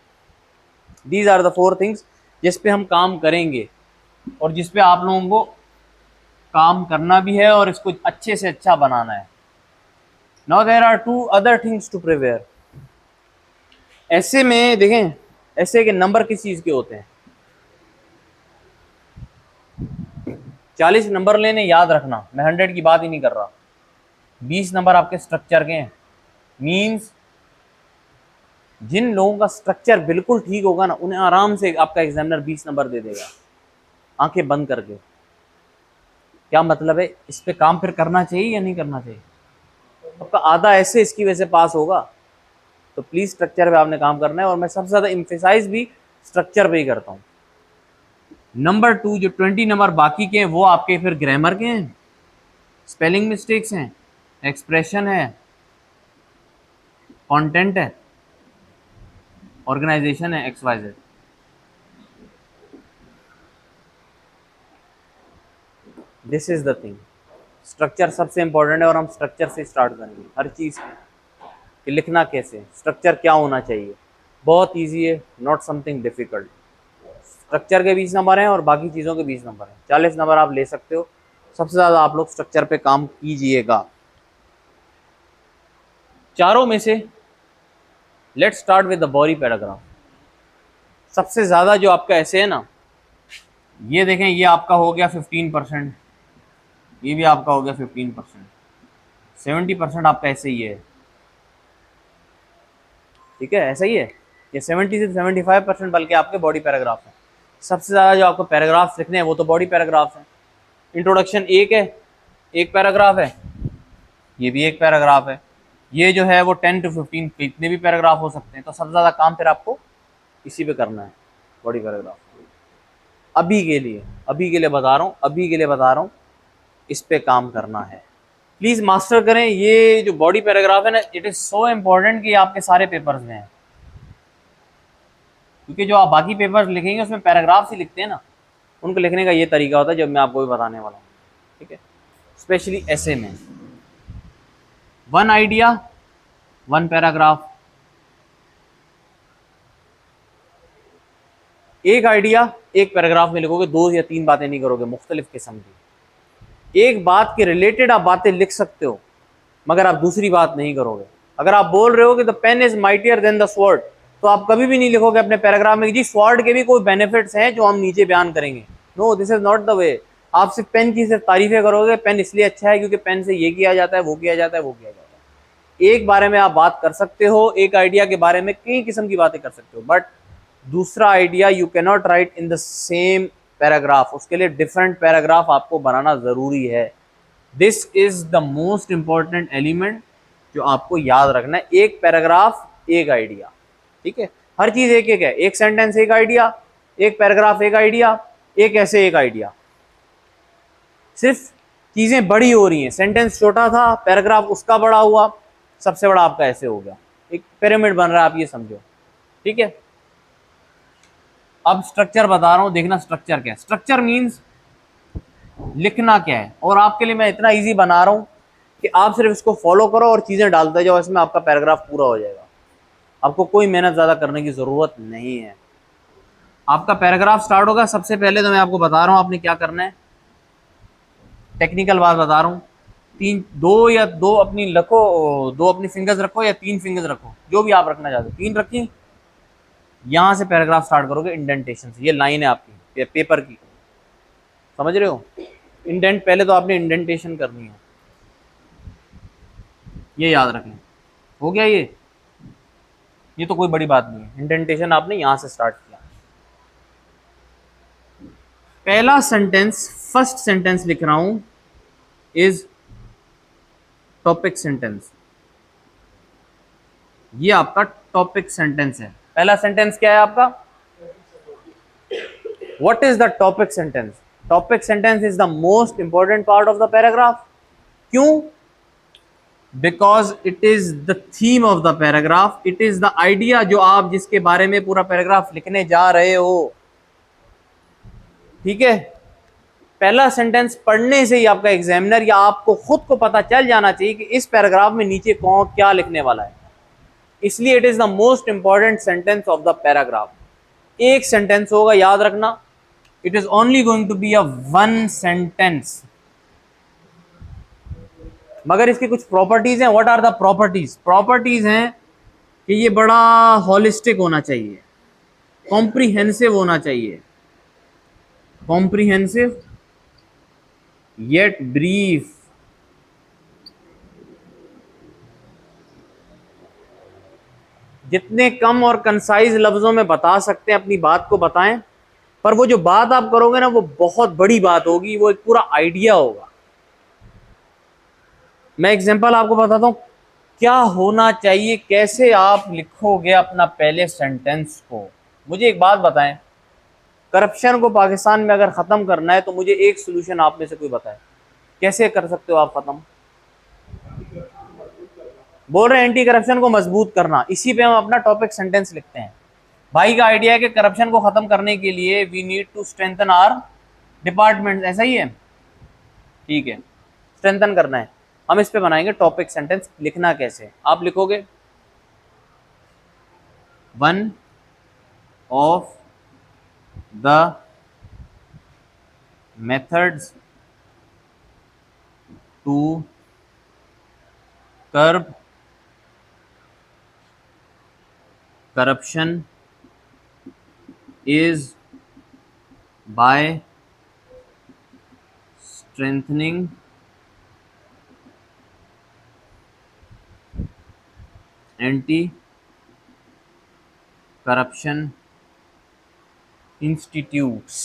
these are the 4 things जिस पे हम काम करेंगे और जिस पे आप लोगों को काम करना भी है और इसको अच्छे से अच्छा बनाना है। Now there are 2 other things to prepare. ऐसे में देखें, ऐसे के नंबर किस चीज के होते हैं, 40 नंबर लेने, याद रखना मैं 100 की बात ही नहीं कर रहा। 20 नंबर आपके स्ट्रक्चर के हैं। मींस जिन लोगों का स्ट्रक्चर बिल्कुल ठीक होगा ना, उन्हें आराम से आपका एग्जामिनर 20 नंबर दे देगा, आंखें बंद करके। क्या मतलब है, इस पे काम फिर करना चाहिए या नहीं करना चाहिए? आपका आधा ऐसे इसकी वजह से पास होगा। तो प्लीज स्ट्रक्चर पे आपने काम करना है, और मैं सबसे ज्यादा इम्फेसाइज भी स्ट्रक्चर पे ही करता हूँ। नंबर 2, जो 20 नंबर बाकी के हैं वो आपके फिर ग्रामर के हैं, स्पेलिंग मिस्टेक्स हैं, एक्सप्रेशन है, कंटेंट है, ऑर्गेनाइजेशन है, XYZ। This is the thing. Structure सबसे इंपॉर्टेंट है और हम स्ट्रक्चर से स्टार्ट करेंगे हर चीज कि लिखना कैसे, स्ट्रक्चर क्या होना चाहिए। बहुत इजी है, नॉट समथिंग डिफिकल्ट। स्ट्रक्चर के 20 नंबर हैं और बाकी चीज़ों के 20 नंबर हैं, 40 नंबर आप ले सकते हो। सबसे ज़्यादा आप लोग स्ट्रक्चर पे काम कीजिएगा। चारों में से let's start with the body paragraph. सबसे ज़्यादा जो आपका ऐसे है ना, ये देखें, ये आपका हो गया 15%, ये भी आपका हो गया 15%, 70% आपका ऐसे ही है। ठीक है, ऐसा ही है। ये 70 से 75% बल्कि आपके बॉडी पैराग्राफ हैं। सबसे ज़्यादा जो आपको पैराग्राफ्स लिखने हैं वो तो बॉडी पैराग्राफ्स हैं। इंट्रोडक्शन एक है, एक पैराग्राफ है, ये भी एक पैराग्राफ है, ये जो है वो 10 to 15 इतने भी पैराग्राफ हो सकते हैं। तो सबसे ज़्यादा काम फिर आपको इसी पे करना है, बॉडी पैराग्राफ। अभी के लिए बता रहा हूँ, इस पे काम करना है। प्लीज़ मास्टर करें ये जो बॉडी पैराग्राफ है ना, इट इज़ सो इम्पोर्टेंट कि आपके सारे पेपर्स में है, क्योंकि जो आप बाकी पेपर्स लिखेंगे उसमें पैराग्राफ्स ही लिखते हैं ना, उनको लिखने का ये तरीका होता है जो मैं आपको भी बताने वाला हूँ। ठीक है, स्पेशली ऐसे में 1 आइडिया 1 पैराग्राफ, एक आइडिया एक पैराग्राफ में लिखोगे, 2 या 3 बातें नहीं करोगे मुख्तलिफ किस्म की। एक बात के रिलेटेड आप बातें लिख सकते हो मगर आप दूसरी बात नहीं करोगे। अगर आप बोल रहे हो कि the pen is mightier than the sword, तो आप कभी भी नहीं लिखोगे अपने पैराग्राफ में जी स्वॉर्ड के भी कोई बेनिफिट्स हैं जो हम नीचे बयान करेंगे। No, this is not the way. आप सिर्फ पेन की सिर्फ तारीफें करोगे, पेन इसलिए अच्छा है क्योंकि पेन से ये किया जाता है, वो किया जाता है, वो किया जाता है। एक बारे में आप बात कर सकते हो, एक आइडिया के बारे में कई किस्म की बातें कर सकते हो, बट दूसरा idea you can not right in the same paragraph. उसके लिए डिफरेंट पैराग्राफ आपको बनाना जरूरी है। This is the most important element जो आपको याद रखना है। एक पैराग्राफ एक आइडिया, ठीक है, हर चीज एक एक है। एक सेंटेंस एक आइडिया, एक पैराग्राफ एक आइडिया, एक ऐसे एक आइडिया। सिर्फ चीजें बड़ी हो रही हैं, सेंटेंस छोटा था, पैराग्राफ उसका बड़ा हुआ, सबसे बड़ा आपका ऐसे हो गया, एक पिरामिड बन रहा है, आप ये समझो। ठीक है, अब स्ट्रक्चर बता रहा हूं, देखना स्ट्रक्चर क्या है। स्ट्रक्चर मीन्स लिखना क्या है, और आपके लिए मैं इतना इजी बना रहा हूं कि आप सिर्फ इसको फॉलो करो और चीजें डालते जाओ, इसमें आपका पैराग्राफ पूरा हो जाएगा। आपको कोई मेहनत ज्यादा करने की जरूरत नहीं है। आपका पैराग्राफ स्टार्ट होगा, सबसे पहले तो मैं आपको बता रहा हूं आपने क्या करना है। टेक्निकल बात बता रहा हूं, दो अपनी रखो, 2 अपनी फिंगर्स रखो या 3 फिंगर्स रखो, जो भी आप रखना चाहते हो, 3 रखी। यहां से पैराग्राफ स्टार्ट करोगे इंडेंटेशन से। ये लाइन है आपकी पेपर की, समझ रहे हो? इंडेंट पहले तो आपने इंडेंटेशन करनी है, ये याद रखें। हो गया ये तो कोई बड़ी बात नहीं है। इंडेंटेशन आपने यहां से स्टार्ट किया। पहला सेंटेंस, फर्स्ट सेंटेंस लिख रहा हूं इज टॉपिक सेंटेंस। ये आपका टॉपिक सेंटेंस है। पहला सेंटेंस क्या है आपका? What is the topic sentence? Topic sentence is the most important part of the paragraph. क्यों? Because it is the theme of the paragraph, it is the idea जो आप जिसके बारे में पूरा पैराग्राफ लिखने जा रहे हो। ठीक है, पहला सेंटेंस पढ़ने से ही आपका एग्जामिनर या आपको खुद को पता चल जाना चाहिए कि इस पैराग्राफ में नीचे कौन क्या लिखने वाला है। इसलिए it is the most important sentence of the paragraph. एक सेंटेंस होगा, याद रखना, it is only going to be a one sentence. मगर इसकी कुछ प्रॉपर्टीज हैं। What are the properties? Properties हैं कि ये बड़ा होलिस्टिक होना चाहिए, कॉम्प्रिहेंसिव होना चाहिए, कॉम्प्रिहेंसिव येट ब्रीफ। जितने कम और कंसाइज लफ्जों में बता सकते हैं अपनी बात को बताएं, पर वो जो बात आप करोगे ना वो बहुत बड़ी बात होगी, वो एक पूरा आइडिया होगा। मैं एग्जांपल आपको बताता हूं क्या होना चाहिए, कैसे आप लिखोगे अपना पहले सेंटेंस को। मुझे एक बात बताएं, करप्शन को पाकिस्तान में अगर ख़त्म करना है तो मुझे एक सोल्यूशन आप में से कोई बताए, कैसे कर सकते हो आप ख़त्म? बोल रहे हैं एंटी करप्शन को मजबूत करना, इसी पे हम अपना टॉपिक सेंटेंस लिखते हैं। भाई का आइडिया है कि करप्शन को ख़त्म करने के लिए we need to strengthen our department, ऐसा ही है? ठीक है, स्ट्रेंथन करना है, हम इस पे बनाएंगे टॉपिक सेंटेंस। लिखना कैसे? आप लिखोगे one of the methods to curb corruption is by strengthening anti-corruption institutes।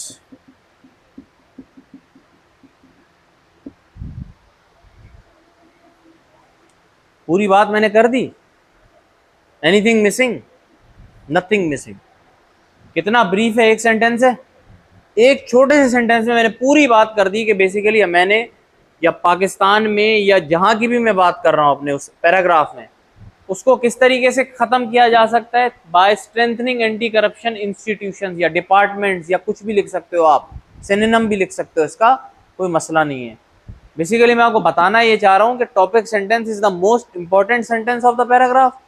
पूरी बात मैंने कर दी, एनीथिंग मिसिंग? Nothing missing. कितना ब्रीफ है, एक सेंटेंस है, एक छोटे से सेंटेंस में मैंने पूरी बात कर दी कि बेसिकली मैंने या पाकिस्तान में या जहां की भी मैं बात कर रहा हूं अपने उस पैराग्राफ में, उसको किस तरीके से खत्म किया जा सकता है, by strengthening anti corruption institutions या डिपार्टमेंट्स, या कुछ भी लिख सकते हो आप, सिनोनिम भी लिख सकते हो, इसका कोई मसला नहीं है। बेसिकली मैं आपको बताना ये चाह रहा हूं कि topic sentence is the most important sentence of the paragraph.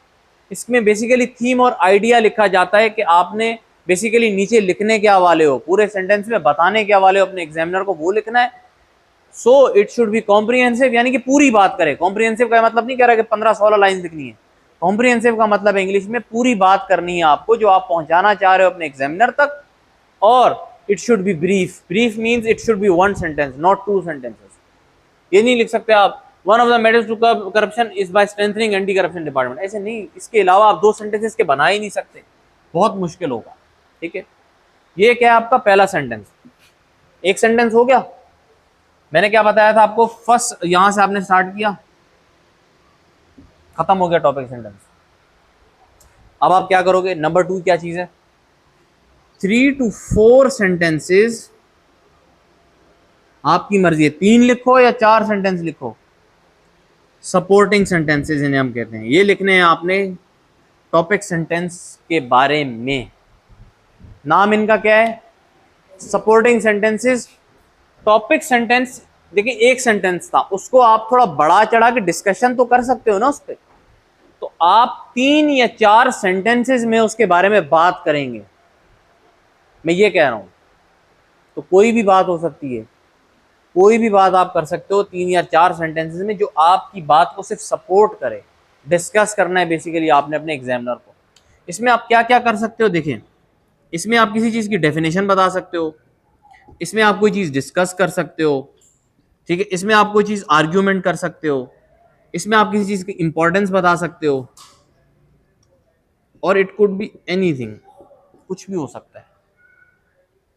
इसमें बेसिकली थीम और आइडिया लिखा जाता है कि आपने बेसिकली नीचे लिखने क्या वाले हो, पूरे सेंटेंस में बताने क्या वाले हो अपने एग्जामिनर को, वो लिखना है। So it should B comprehensive, यानी कि पूरी बात करे। कॉम्प्रिहेंसिव का मतलब नहीं कह रहा कि 15-16 लाइन लिखनी है। कॉम्प्रिहेंसिव का मतलब है इंग्लिश में पूरी बात करनी है आपको, जो आप पहुंचाना चाह रहे हो अपने एग्जामिनर तक। और it should be brief. Brief means it should be one sentence, not two sentences. ये नहीं लिख सकते आप one of the methods to curb corruption is by strengthening anti corruption department, ऐसे नहीं। इसके अलावा आप दो सेंटेंसेस के बना ही नहीं सकते, बहुत मुश्किल होगा। ठीक है, ये क्या है आपका पहला सेंटेंस। एक सेंटेंस हो गया। मैंने क्या बताया था आपको, फर्स्ट यहां से आपने स्टार्ट किया, खत्म हो गया टॉपिक सेंटेंस। अब आप क्या करोगे, नंबर 2 क्या चीज है, 3 to 4 सेंटेंसेस आपकी मर्जी है, 3 लिखो या 4 सेंटेंस लिखो। सपोर्टिंग सेंटेंसेस इन्हें हम कहते हैं। ये लिखने हैं आपने टॉपिक सेंटेंस के बारे में। नाम इनका क्या है, सपोर्टिंग सेंटेंसेस। टॉपिक सेंटेंस देखिए एक सेंटेंस था, उसको आप थोड़ा बढ़ा चढ़ा के डिस्कशन तो कर सकते हो ना उस पर। तो आप 3 या 4 सेंटेंसेस में उसके बारे में बात करेंगे, मैं ये कह रहा हूं। तो कोई भी बात हो सकती है, कोई भी बात आप कर सकते हो 3 या 4 सेंटेंसेस में, जो आपकी बात को सिर्फ सपोर्ट करे। डिस्कस करना है बेसिकली आपने अपने एग्जामिनर को। इसमें आप क्या क्या कर सकते हो, देखें, इसमें आप किसी चीज़ की डेफिनेशन बता सकते हो, इसमें आप कोई चीज़ डिस्कस कर सकते हो, ठीक है, इसमें आप कोई चीज़ आर्ग्यूमेंट कर सकते हो, इसमें आप किसी चीज़ की इंपॉर्टेंस बता सकते हो, और इट कुड बी एनीथिंग, कुछ भी हो सकता है।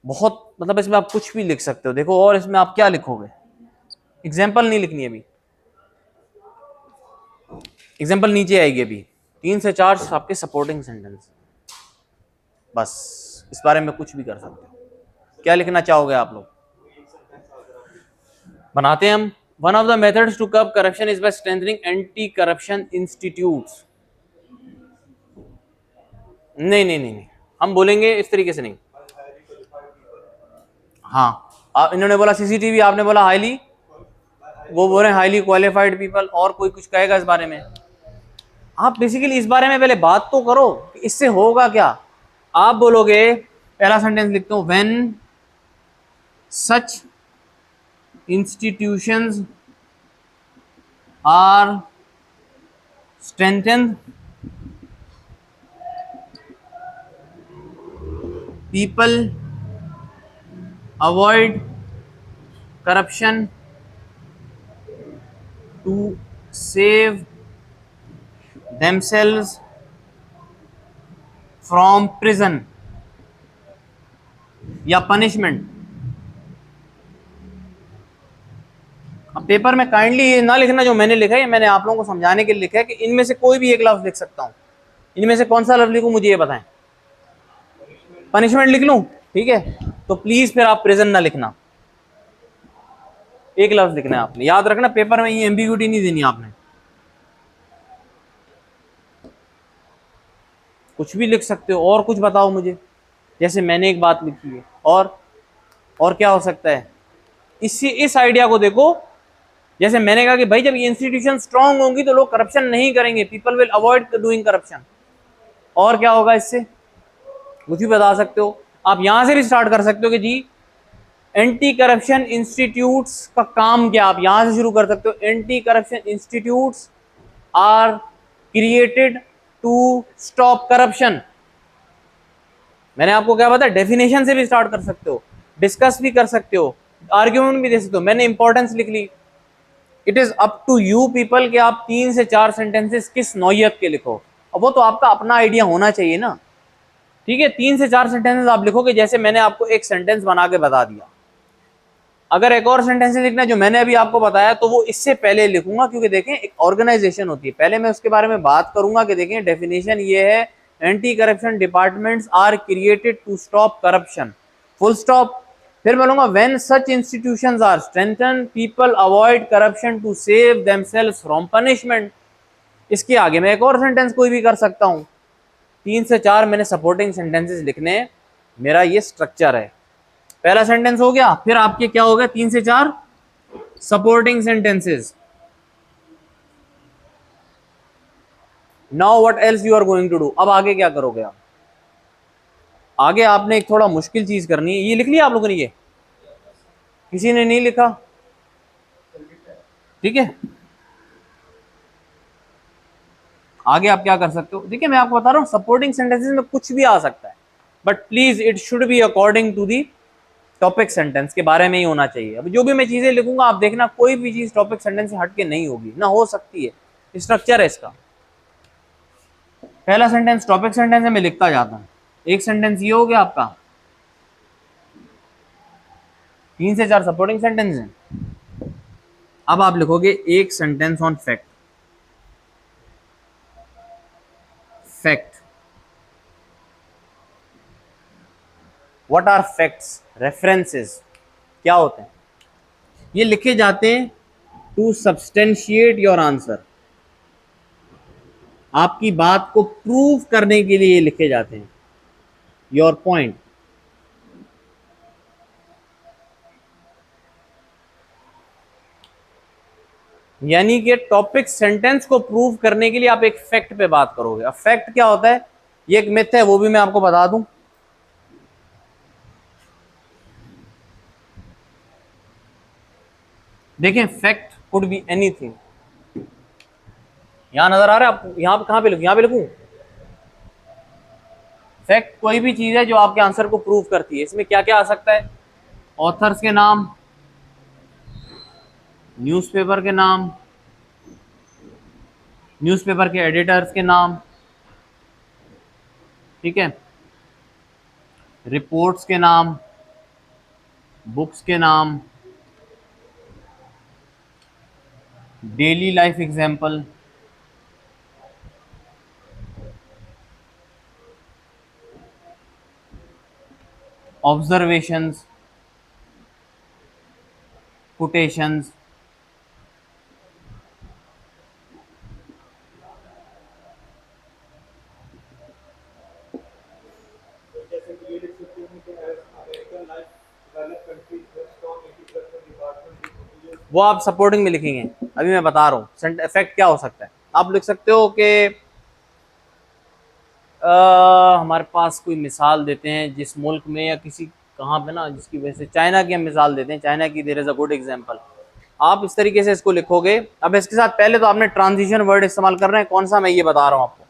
बहुत मतलब इसमें आप कुछ भी लिख सकते हो। देखो, और इसमें आप क्या लिखोगे, एग्जाम्पल नहीं लिखनी अभी, एग्जाम्पल नीचे आएगी अभी। 3 से 4 आपके सपोर्टिंग सेंटेंस, बस इस बारे में कुछ भी कर सकते हो। क्या लिखना चाहोगे आप लोग, बनाते हैं हम one of the methods to curb corruption is by strengthening anti corruption institutes. नहीं नहीं नहीं नहीं, हम बोलेंगे इस तरीके से नहीं। हाँ, आप इन्होंने बोला सीसीटीवी, आपने बोला हाईली, वो बोल रहे हैं हाईली क्वालिफाइड पीपल, और कोई कुछ कहेगा इस बारे में? आप बेसिकली इस बारे में पहले बात तो करो कि इससे होगा क्या। आप बोलोगे, पहला सेंटेंस लिखते हो, when such institutions are strengthened people avoid corruption to save themselves from prison या पनिशमेंट। अब पेपर में काइंडली ये ना लिखना जो मैंने लिखा है, मैंने आप लोगों को समझाने के लिए लिखा है कि इनमें से कोई भी एक लफ्ज लिख सकता हूं। इनमें से कौन सा लफ्ज लिखूं, मुझे ये बताएं। पनिशमेंट लिख लूं, ठीक है, तो प्लीज फिर आप प्रिजन ना लिखना, एक लफ्ज लिखना है आपने। याद रखना, पेपर में ये एम्बिग्यूटी नहीं देनी आपने। कुछ भी लिख सकते हो, और कुछ बताओ मुझे, जैसे मैंने एक बात लिखी है, और क्या हो सकता है। इस आइडिया को देखो, जैसे मैंने कहा कि भाई जब ये इंस्टीट्यूशन स्ट्रांग होंगी तो लोग करप्शन नहीं करेंगे, people will avoid doing corruption. और क्या होगा इससे, कुछ भी बता सकते हो आप। यहां से भी स्टार्ट कर सकते हो कि जी एंटी करप्शन इंस्टीट्यूट्स का काम क्या, आप यहां से शुरू कर सकते हो। Anti corruption institutes are created to stop corruption. मैंने आपको क्या बताया, डेफिनेशन से भी स्टार्ट कर सकते हो, डिस्कस भी कर सकते हो, आर्ग्यूमेंट भी दे सकते हो। मैंने इंपॉर्टेंस लिख ली। It is up to you people कि आप 3 से 4 सेंटेंसेस किस नौयत के लिखो। अब वो तो आपका अपना आइडिया होना चाहिए ना, ठीक है। 3 से 4 सेंटेंसेस आप लिखोगे, जैसे मैंने आपको एक सेंटेंस बना के बता दिया। अगर एक और सेंटेंस लिखना है जो मैंने अभी आपको बताया, तो वो इससे पहले लिखूंगा, क्योंकि देखें एक ऑर्गेनाइजेशन होती है। पहले मैं उसके बारे में बात करूंगा कि देखें डेफिनेशन ये है, anti corruption departments are created to stop corruption, full stop. फिर मैं बोलूंगा when such institutions are strengthen people avoid corruption to save themselves from punishment. इसके आगे मैं एक और सेंटेंस कोई भी कर सकता हूं। 3 से 4 मैंने सपोर्टिंग सेंटेंसेस लिखने हैं, मेरा ये स्ट्रक्चर है। पहला सेंटेंस हो गया, फिर आपके क्या हो गया, 3 से 4 supporting sentences. Now what else you are going to do, अब आगे क्या करोगे आप। आगे आपने एक थोड़ा मुश्किल चीज करनी है। ये लिख लिया आप लोगों ने, ये किसी ने नहीं लिखा, ठीक है। आगे आप क्या कर सकते हो, देखिए मैं आपको बता रहा हूं, सपोर्टिंग सेंटेंसेस में कुछ भी आ सकता है, but please it should be according to the topic sentence के बारे में ही होना चाहिए। अब जो भी मैं चीजें लिखूंगा आप देखना, कोई भी चीज टॉपिक सेंटेंस से हटके नहीं होगी, ना हो सकती है। स्ट्रक्चर है इसका। पहला सेंटेंस टॉपिक सेंटेंस है, मैं लिखता जाता हूं। एक सेंटेंस ये हो गया आपका, 3 से 4 सपोर्टिंग सेंटेंस हैं। अब आप लिखोगे एक sentence on fact. Fact, what are facts, references क्या होते हैं। ये लिखे जाते हैं टू सब्सटेंशिएट योर आंसर, आपकी बात को प्रूव करने के लिए लिखे जाते हैं, योर पॉइंट। यानी कि टॉपिक सेंटेंस को प्रूव करने के लिए आप एक फैक्ट पे बात करोगे। अब फैक्ट क्या होता है, ये एक मिथ है, वो भी मैं आपको बता दूं। देखें, फैक्ट कुड बी एनीथिंग। यहां नजर आ रहा है आपको, यहां पे कहां पे लिखूं, यहां पे लिखूं। फैक्ट कोई भी चीज है जो आपके आंसर को प्रूव करती है। इसमें क्या क्या आ सकता है, ऑथर्स के नाम, न्यूज़पेपर के नाम, न्यूज़पेपर के एडिटर्स के नाम, ठीक है, रिपोर्ट्स के नाम, बुक्स के नाम, daily life example, observations, quotations, वो आप सपोर्टिंग में लिखेंगे। अभी मैं बता रहा हूँ इफेक्ट क्या हो सकता है। आप लिख सकते हो कि हमारे पास कोई मिसाल देते हैं जिस मुल्क में या किसी कहाँ पे ना, जिसकी वजह से चाइना की हम मिसाल देते हैं, चाइना की there is a good example. आप इस तरीके से इसको लिखोगे। अब इसके साथ पहले तो आपने ट्रांजिशन वर्ड इस्तेमाल कर रहे हैं, कौन सा मैं ये बता रहा हूँ आपको।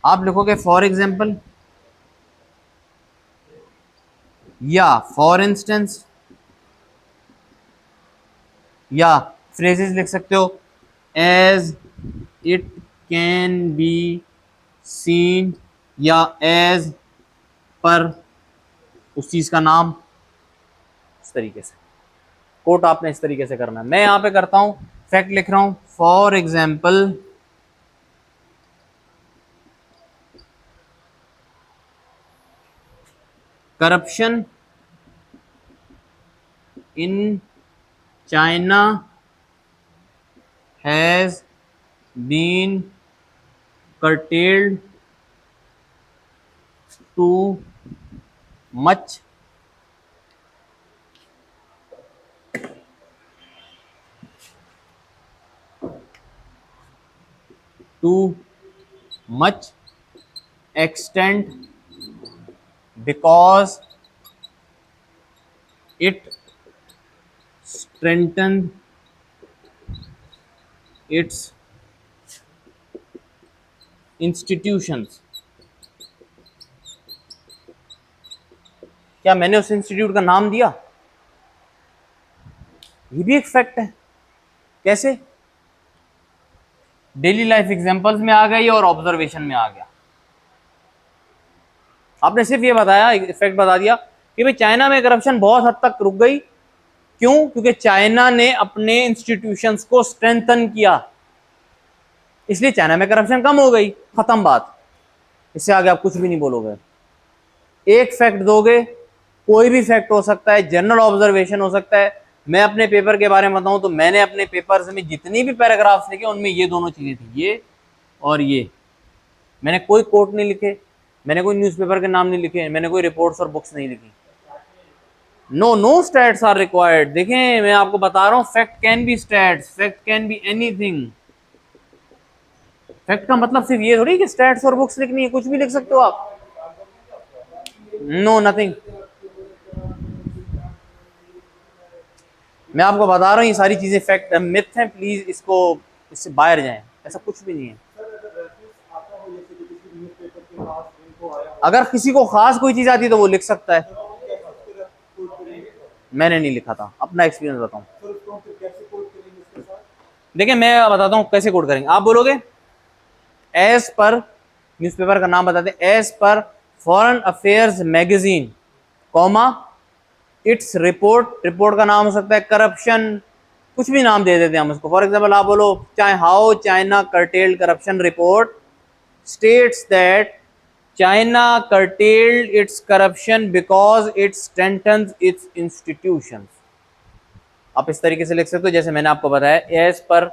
आप लिखोगे फॉर एग्जाम्पल या फॉर इंस्टेंस, या फ्रेजेस लिख सकते हो as it can be seen, या एज पर उस चीज का नाम। इस तरीके से कोट आपने इस तरीके से करना है। मैं यहां पे करता हूं, फैक्ट लिख रहा हूं for example corruption in China has been curtailed too much extent because it strengthened its institutions। क्या मैंने उस इंस्टीट्यूट का नाम दिया? ये भी एक फैक्ट है। कैसे? डेली लाइफ एग्जांपल्स में आ गई और ऑब्जर्वेशन में आ गया। आपने सिर्फ ये बताया, इफेक्ट बता दिया कि भाई चाइना में करप्शन बहुत हद तक रुक गई। क्यों? क्योंकि चाइना ने अपने इंस्टीट्यूशंस को स्ट्रेंथन किया, इसलिए चाइना में करप्शन कम हो गई। खत्म बात। इससे आगे आप कुछ भी नहीं बोलोगे। एक फैक्ट दोगे, कोई भी फैक्ट हो सकता है, जनरल ऑब्जर्वेशन हो सकता है। मैं अपने पेपर के बारे में बताऊं तो मैंने अपने पेपर्स में जितनी भी पैराग्राफ्स लिखे उनमें ये दोनों चीजें थी, ये और ये। मैंने कोई कोट नहीं लिखे, मैंने कोई न्यूज़पेपर के नाम नहीं लिखे, मैंने कोई रिपोर्ट्स और बुक्स नहीं लिखी। No stats are required. देखें मैं आपको बता रहा हूं, fact can be stats, fact can be anything. Fact का मतलब सिर्फ ये थोड़ी कि स्टैट्स और बुक्स लिखनी है, कुछ भी लिख सकते हो आप। No nothing. मैं आपको बता रहा हूँ ये सारी चीजें फैक्ट मिथ हैं, प्लीज इससे बाहर जाएं। ऐसा कुछ भी नहीं है। अगर किसी को खास कोई चीज आती है तो वो लिख सकता है। मैंने नहीं लिखा था, अपना एक्सपीरियंस बताऊं। देखिए मैं बताता हूं कैसे कोड करेंगे। आप बोलोगे एज पर, न्यूज़पेपर का नाम बताते हैं, as per foreign affairs magazine comma its report, report का नाम हो सकता है करप्शन, कुछ भी नाम दे देते हैं हम उसको। फॉर एग्जाम्पल आप बोलो how China curtailed corruption report states that China curtailed it's corruption because it strengthens it's institutions. आप इस तरीके से लिख सकते हो जैसे मैंने आपको बताया, एज पर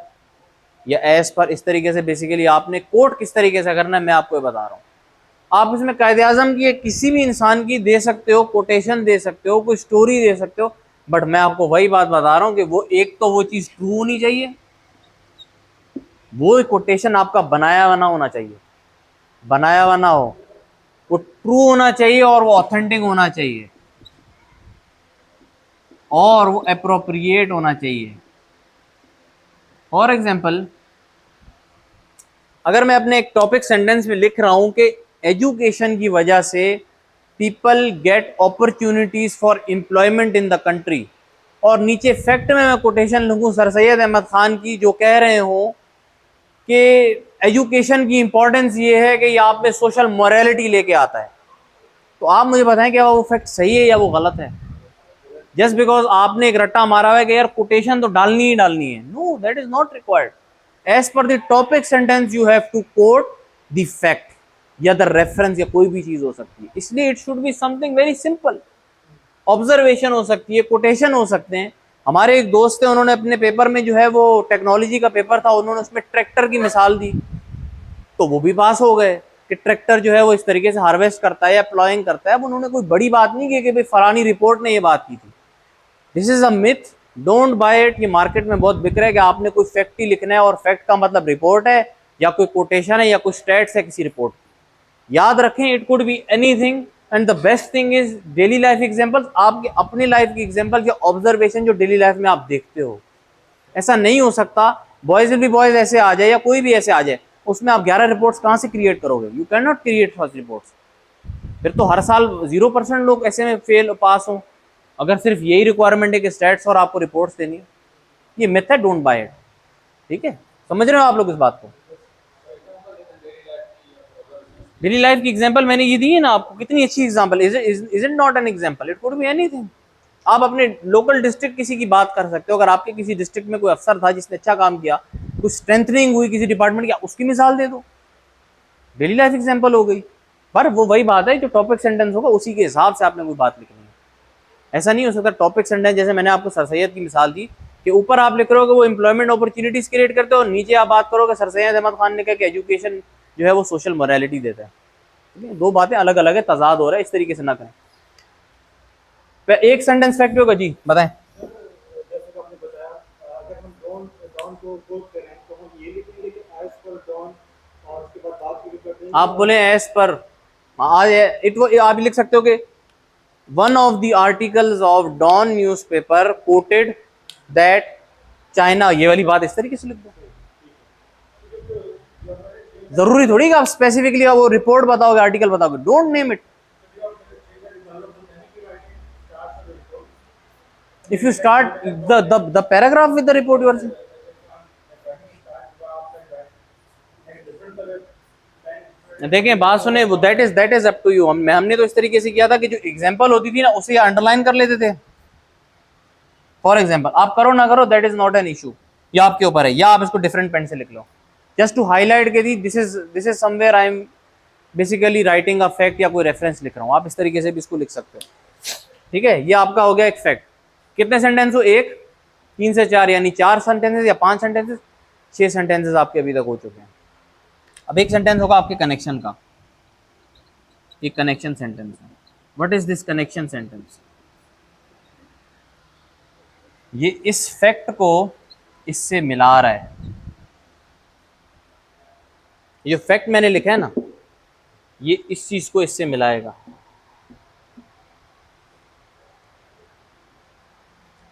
या एज पर। इस तरीके से बेसिकली आपने कोट किस तरीके से करना है मैं आपको बता रहा हूँ। आप इसमें कायदे आजम की किसी भी इंसान की दे सकते हो, कोटेशन दे सकते हो, कोई स्टोरी दे सकते हो, बट मैं आपको वही बात बता रहा हूँ कि वो एक तो वो चीज़ ट्रू होनी चाहिए, वो कोटेशन आपका बनाया बना होना चाहिए, बनाया बना हो, वो ट्रू होना चाहिए और वो ऑथेंटिक होना चाहिए और वो अप्रोप्रिएट होना चाहिए। फॉर एग्जाम्पल अगर मैं अपने एक टॉपिक सेंटेंस में लिख रहा हूं कि एजुकेशन की वजह से people get opportunities for employment in the country, और नीचे फैक्ट में मैं कोटेशन लिखूं सर सैयद अहमद खान की जो कह रहे हो कि एजुकेशन की इंपॉर्टेंस ये है कि ये आप में सोशल मोरालिटी लेके आता है, तो आप मुझे बताएं क्या वो फैक्ट सही है या वो गलत है? जस्ट बिकॉज आपने एक रट्टा मारा हुआ है कि यार कोटेशन तो डालनी ही डालनी है, no that is not required. As per the topic sentence you have to quote the fact या द रेफरेंस, या कोई भी चीज हो सकती है, इसलिए it should be something very simple. Observation हो सकती है, कोटेशन हो सकते हैं। हमारे एक दोस्त थे, उन्होंने अपने पेपर में जो है वो टेक्नोलॉजी का पेपर था, उन्होंने उसमें ट्रैक्टर की मिसाल दी तो वो भी पास हो गए कि ट्रैक्टर जो है वो इस तरीके से हार्वेस्ट करता है या प्लॉइंग करता है। अब उन्होंने कोई बड़ी बात नहीं की कि भाई फलानी रिपोर्ट ने ये बात की थी। This is a myth don't buy it. ये मार्केट में बहुत बिक रहा है कि आपने कोई फैक्ट ही लिखना है और फैक्ट का मतलब रिपोर्ट है या कोई कोटेशन है या कोई स्टैट्स है किसी रिपोर्ट। याद रखें, it could be anything and the best thing is daily life examples, आपके अपनी लाइफ की एग्जांपल या ऑब्जर्वेशन जो डेली लाइफ में आप देखते हो। ऐसा नहीं हो सकता बॉयज विल बी बॉयज ऐसे आ जाए या कोई भी ऐसे आ जाए, उसमें आप 11 रिपोर्ट्स कहां से क्रिएट करोगे? You can not create first reports. फिर तो हर साल 0% लोग ऐसे में फेल पास हो, अगर सिर्फ यही रिक्वायरमेंट है कि स्टैट्स और आपको रिपोर्ट्स देनी है। ये मिथ है, डोंट बाय इट। ठीक है, समझ रहे हो आप लोग इस बात को? डेली लाइफ की एग्जांपल मैंने ये दी है ना आपको, कितनी अच्छी example. Is it not an example? It could be anything. आप अपने लोकल डिस्ट्रिक्ट किसी की बात कर सकते हो, अगर आपके किसी डिस्ट्रिक्ट में कोई अफसर था जिसने अच्छा काम किया, कुछ स्ट्रेंथनिंग हुई किसी डिपार्टमेंट की, उसकी मिसाल दे दो, डेली लाइफ एग्जांपल हो गई। पर वो वही बात है, जो टॉपिक सेंटेंस होगा उसी के हिसाब से आपने कोई बात लिखनी है। ऐसा नहीं हो सकता टॉपिक सेंटेंस, जैसे मैंने आपको सर सैयद की मिसाल दी कि ऊपर आप लिख रहे हो कि वो एम्प्लॉयमेंट अपॉर्चुनिटीज क्रिएट करते हो और नीचे आप बात करोगे सर सैयद अहमद खान ने कहा कि एजुकेशन जो है वो सोशल मोरालिटी देता है। दो बातें अलग अलग है, तजाद हो रहा है, इस तरीके से ना करें। एक सेंटेंस फैक्ट होगा जी, बताएं। जैसे आपने बताया, अगर हम डॉन डॉन को कोट करें तो हम ये लिखेंगे कि एज पर डॉन, और उसके बाद बात शुरू कर देंगे आप बोले एज पर, आज इट आप लिख सकते हो कि one of the articles of Dawn newspaper quoted that China, ये वाली बात इस तरीके से लिख दो। जरूरी थोड़ी कि आप स्पेसिफिकली वो रिपोर्ट बताओगे, आर्टिकल बताओगे, don't name it. If you start the paragraph with the report, you are saying. देखें बात सुने, वो that is up to you. हमने तो इस तरीके से किया था कि जो एग्जांपल होती थी ना उसे अंडरलाइन कर लेते थे। फॉर एग्जांपल आप करो ना करो, that is not an issue, या आपके ऊपर है, या आप इसको डिफरेंट पेन से लिख लो, जस्ट टू हाईलाइट के दी this is somewhere I am basically writing a fact या कोई रेफरेंस लिख रहा हूँ। आप इस तरीके से भी इसको लिख सकते हो। ठीक है, ये आपका हो गया एक फैक्ट। कितने सेंटेंस हो? एक, 3 से 4, यानी 4 सेंटेंसेस या 5 सेंटेंसेस, 6 सेंटेंसेस आपके अभी तक हो चुके हैं। अब एक सेंटेंस होगा आपके कनेक्शन का, एक कनेक्शन सेंटेंस है। What is this connection sentence? ये इस फैक्ट को इससे मिला रहा है। ये जो फैक्ट मैंने लिखा है ना, ये इस चीज को इससे मिलाएगा।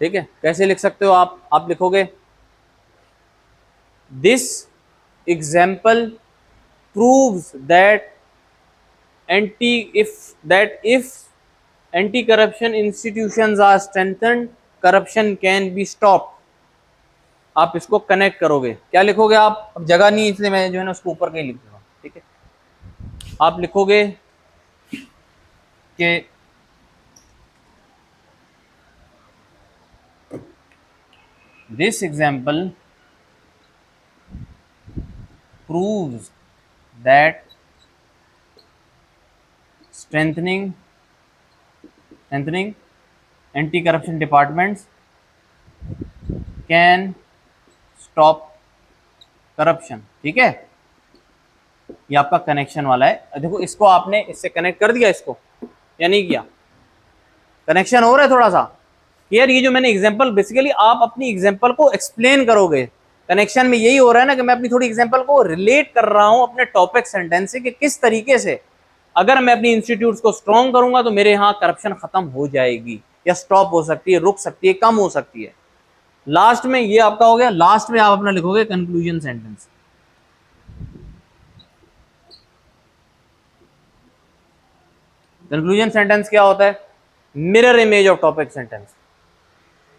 ठीक है, कैसे लिख सकते हो आप लिखोगे this example proves that if anti-corruption institutions are strengthened, corruption can be stopped। आप इसको कनेक्ट करोगे, क्या लिखोगे आप? अब जगह नहीं इसलिए मैं जो है ना उसको ऊपर कहीं लिख दूंगा। ठीक है, आप लिखोगे कि this example proves that strengthening anti-corruption departments can stop corruption। ठीक है, ये आपका कनेक्शन वाला है। देखो इसको आपने इससे कनेक्ट कर दिया, इसको या नहीं किया? कनेक्शन हो रहा है थोड़ा सा क्लियर? ये जो मैंने एग्जांपल, बेसिकली आप अपनी एग्जांपल को एक्सप्लेन करोगे। कनेक्शन में यही हो रहा है ना कि मैं अपनी थोड़ी एग्जांपल को रिलेट कर रहा हूं अपने टॉपिक सेंटेंस से कि किस तरीके से अगर मैं अपनी इंस्टीट्यूट्स को स्ट्रॉन्ग करूंगा तो मेरे यहाँ करप्शन खत्म हो जाएगी, या स्टॉप हो सकती है, रुक सकती है, कम हो सकती है। लास्ट में ये आपका हो गया, लास्ट में आप अपना लिखोगे कंक्लूजन सेंटेंस। कंक्लूजन सेंटेंस क्या होता है? Mirror image of topic sentence.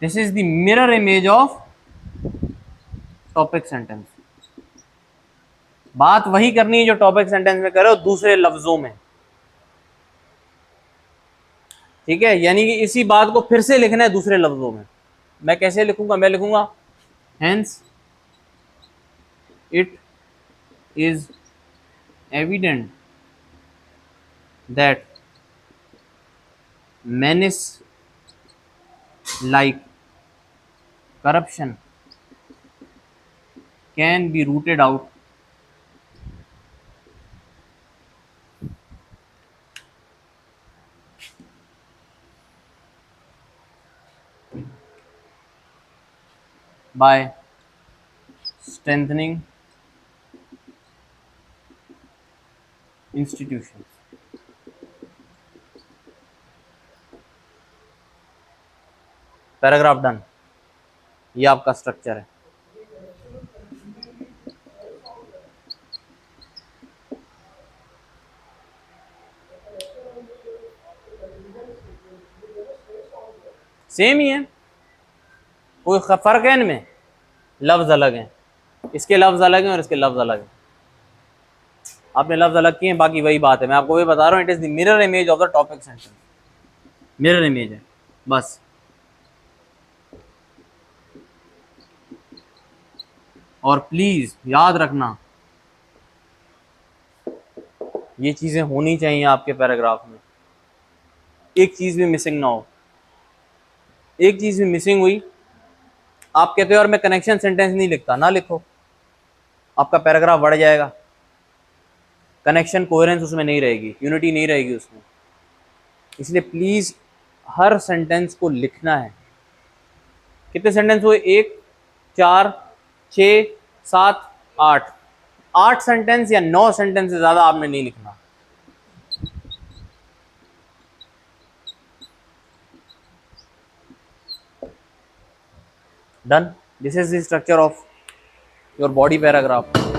This is the mirror image of topic sentence. बात वही करनी है जो टॉपिक सेंटेंस में करो, दूसरे लफ्जों में। ठीक है, यानी कि इसी बात को फिर से लिखना है दूसरे लफ्जों में। मैं कैसे लिखूंगा? मैं लिखूंगा hence it is evident that menace like corruption can be rooted out by strengthening institution. Paragraph done. ये आपका स्ट्रक्चर है। सेम ही है, कोई फर्क है इनमें? लफ्ज अलग हैं, इसके लफ्ज अलग हैं और इसके लफ्ज अलग हैं। आपने लफ्ज अलग किए हैं, बाकी वही बात है। मैं आपको वही बता रहा हूँ, it is the mirror image of the topic sentence. Mirror image है बस। और प्लीज याद रखना, ये चीजें होनी चाहिए आपके पैराग्राफ में, एक चीज भी मिसिंग ना हो। एक चीज भी मिसिंग हुई, आप कहते हो और मैं कनेक्शन सेंटेंस नहीं लिखता, ना लिखो, आपका पैराग्राफ बढ़ जाएगा। कनेक्शन कोहेरेंस उसमें नहीं रहेगी, यूनिटी नहीं रहेगी उसमें। इसलिए प्लीज हर सेंटेंस को लिखना है। कितने सेंटेंस हुए? 1, 4, 6, 7, 8। 8 सेंटेंस या 9 सेंटेंस से ज्यादा आपने नहीं लिखना। Done. This is the structure of your body paragraph.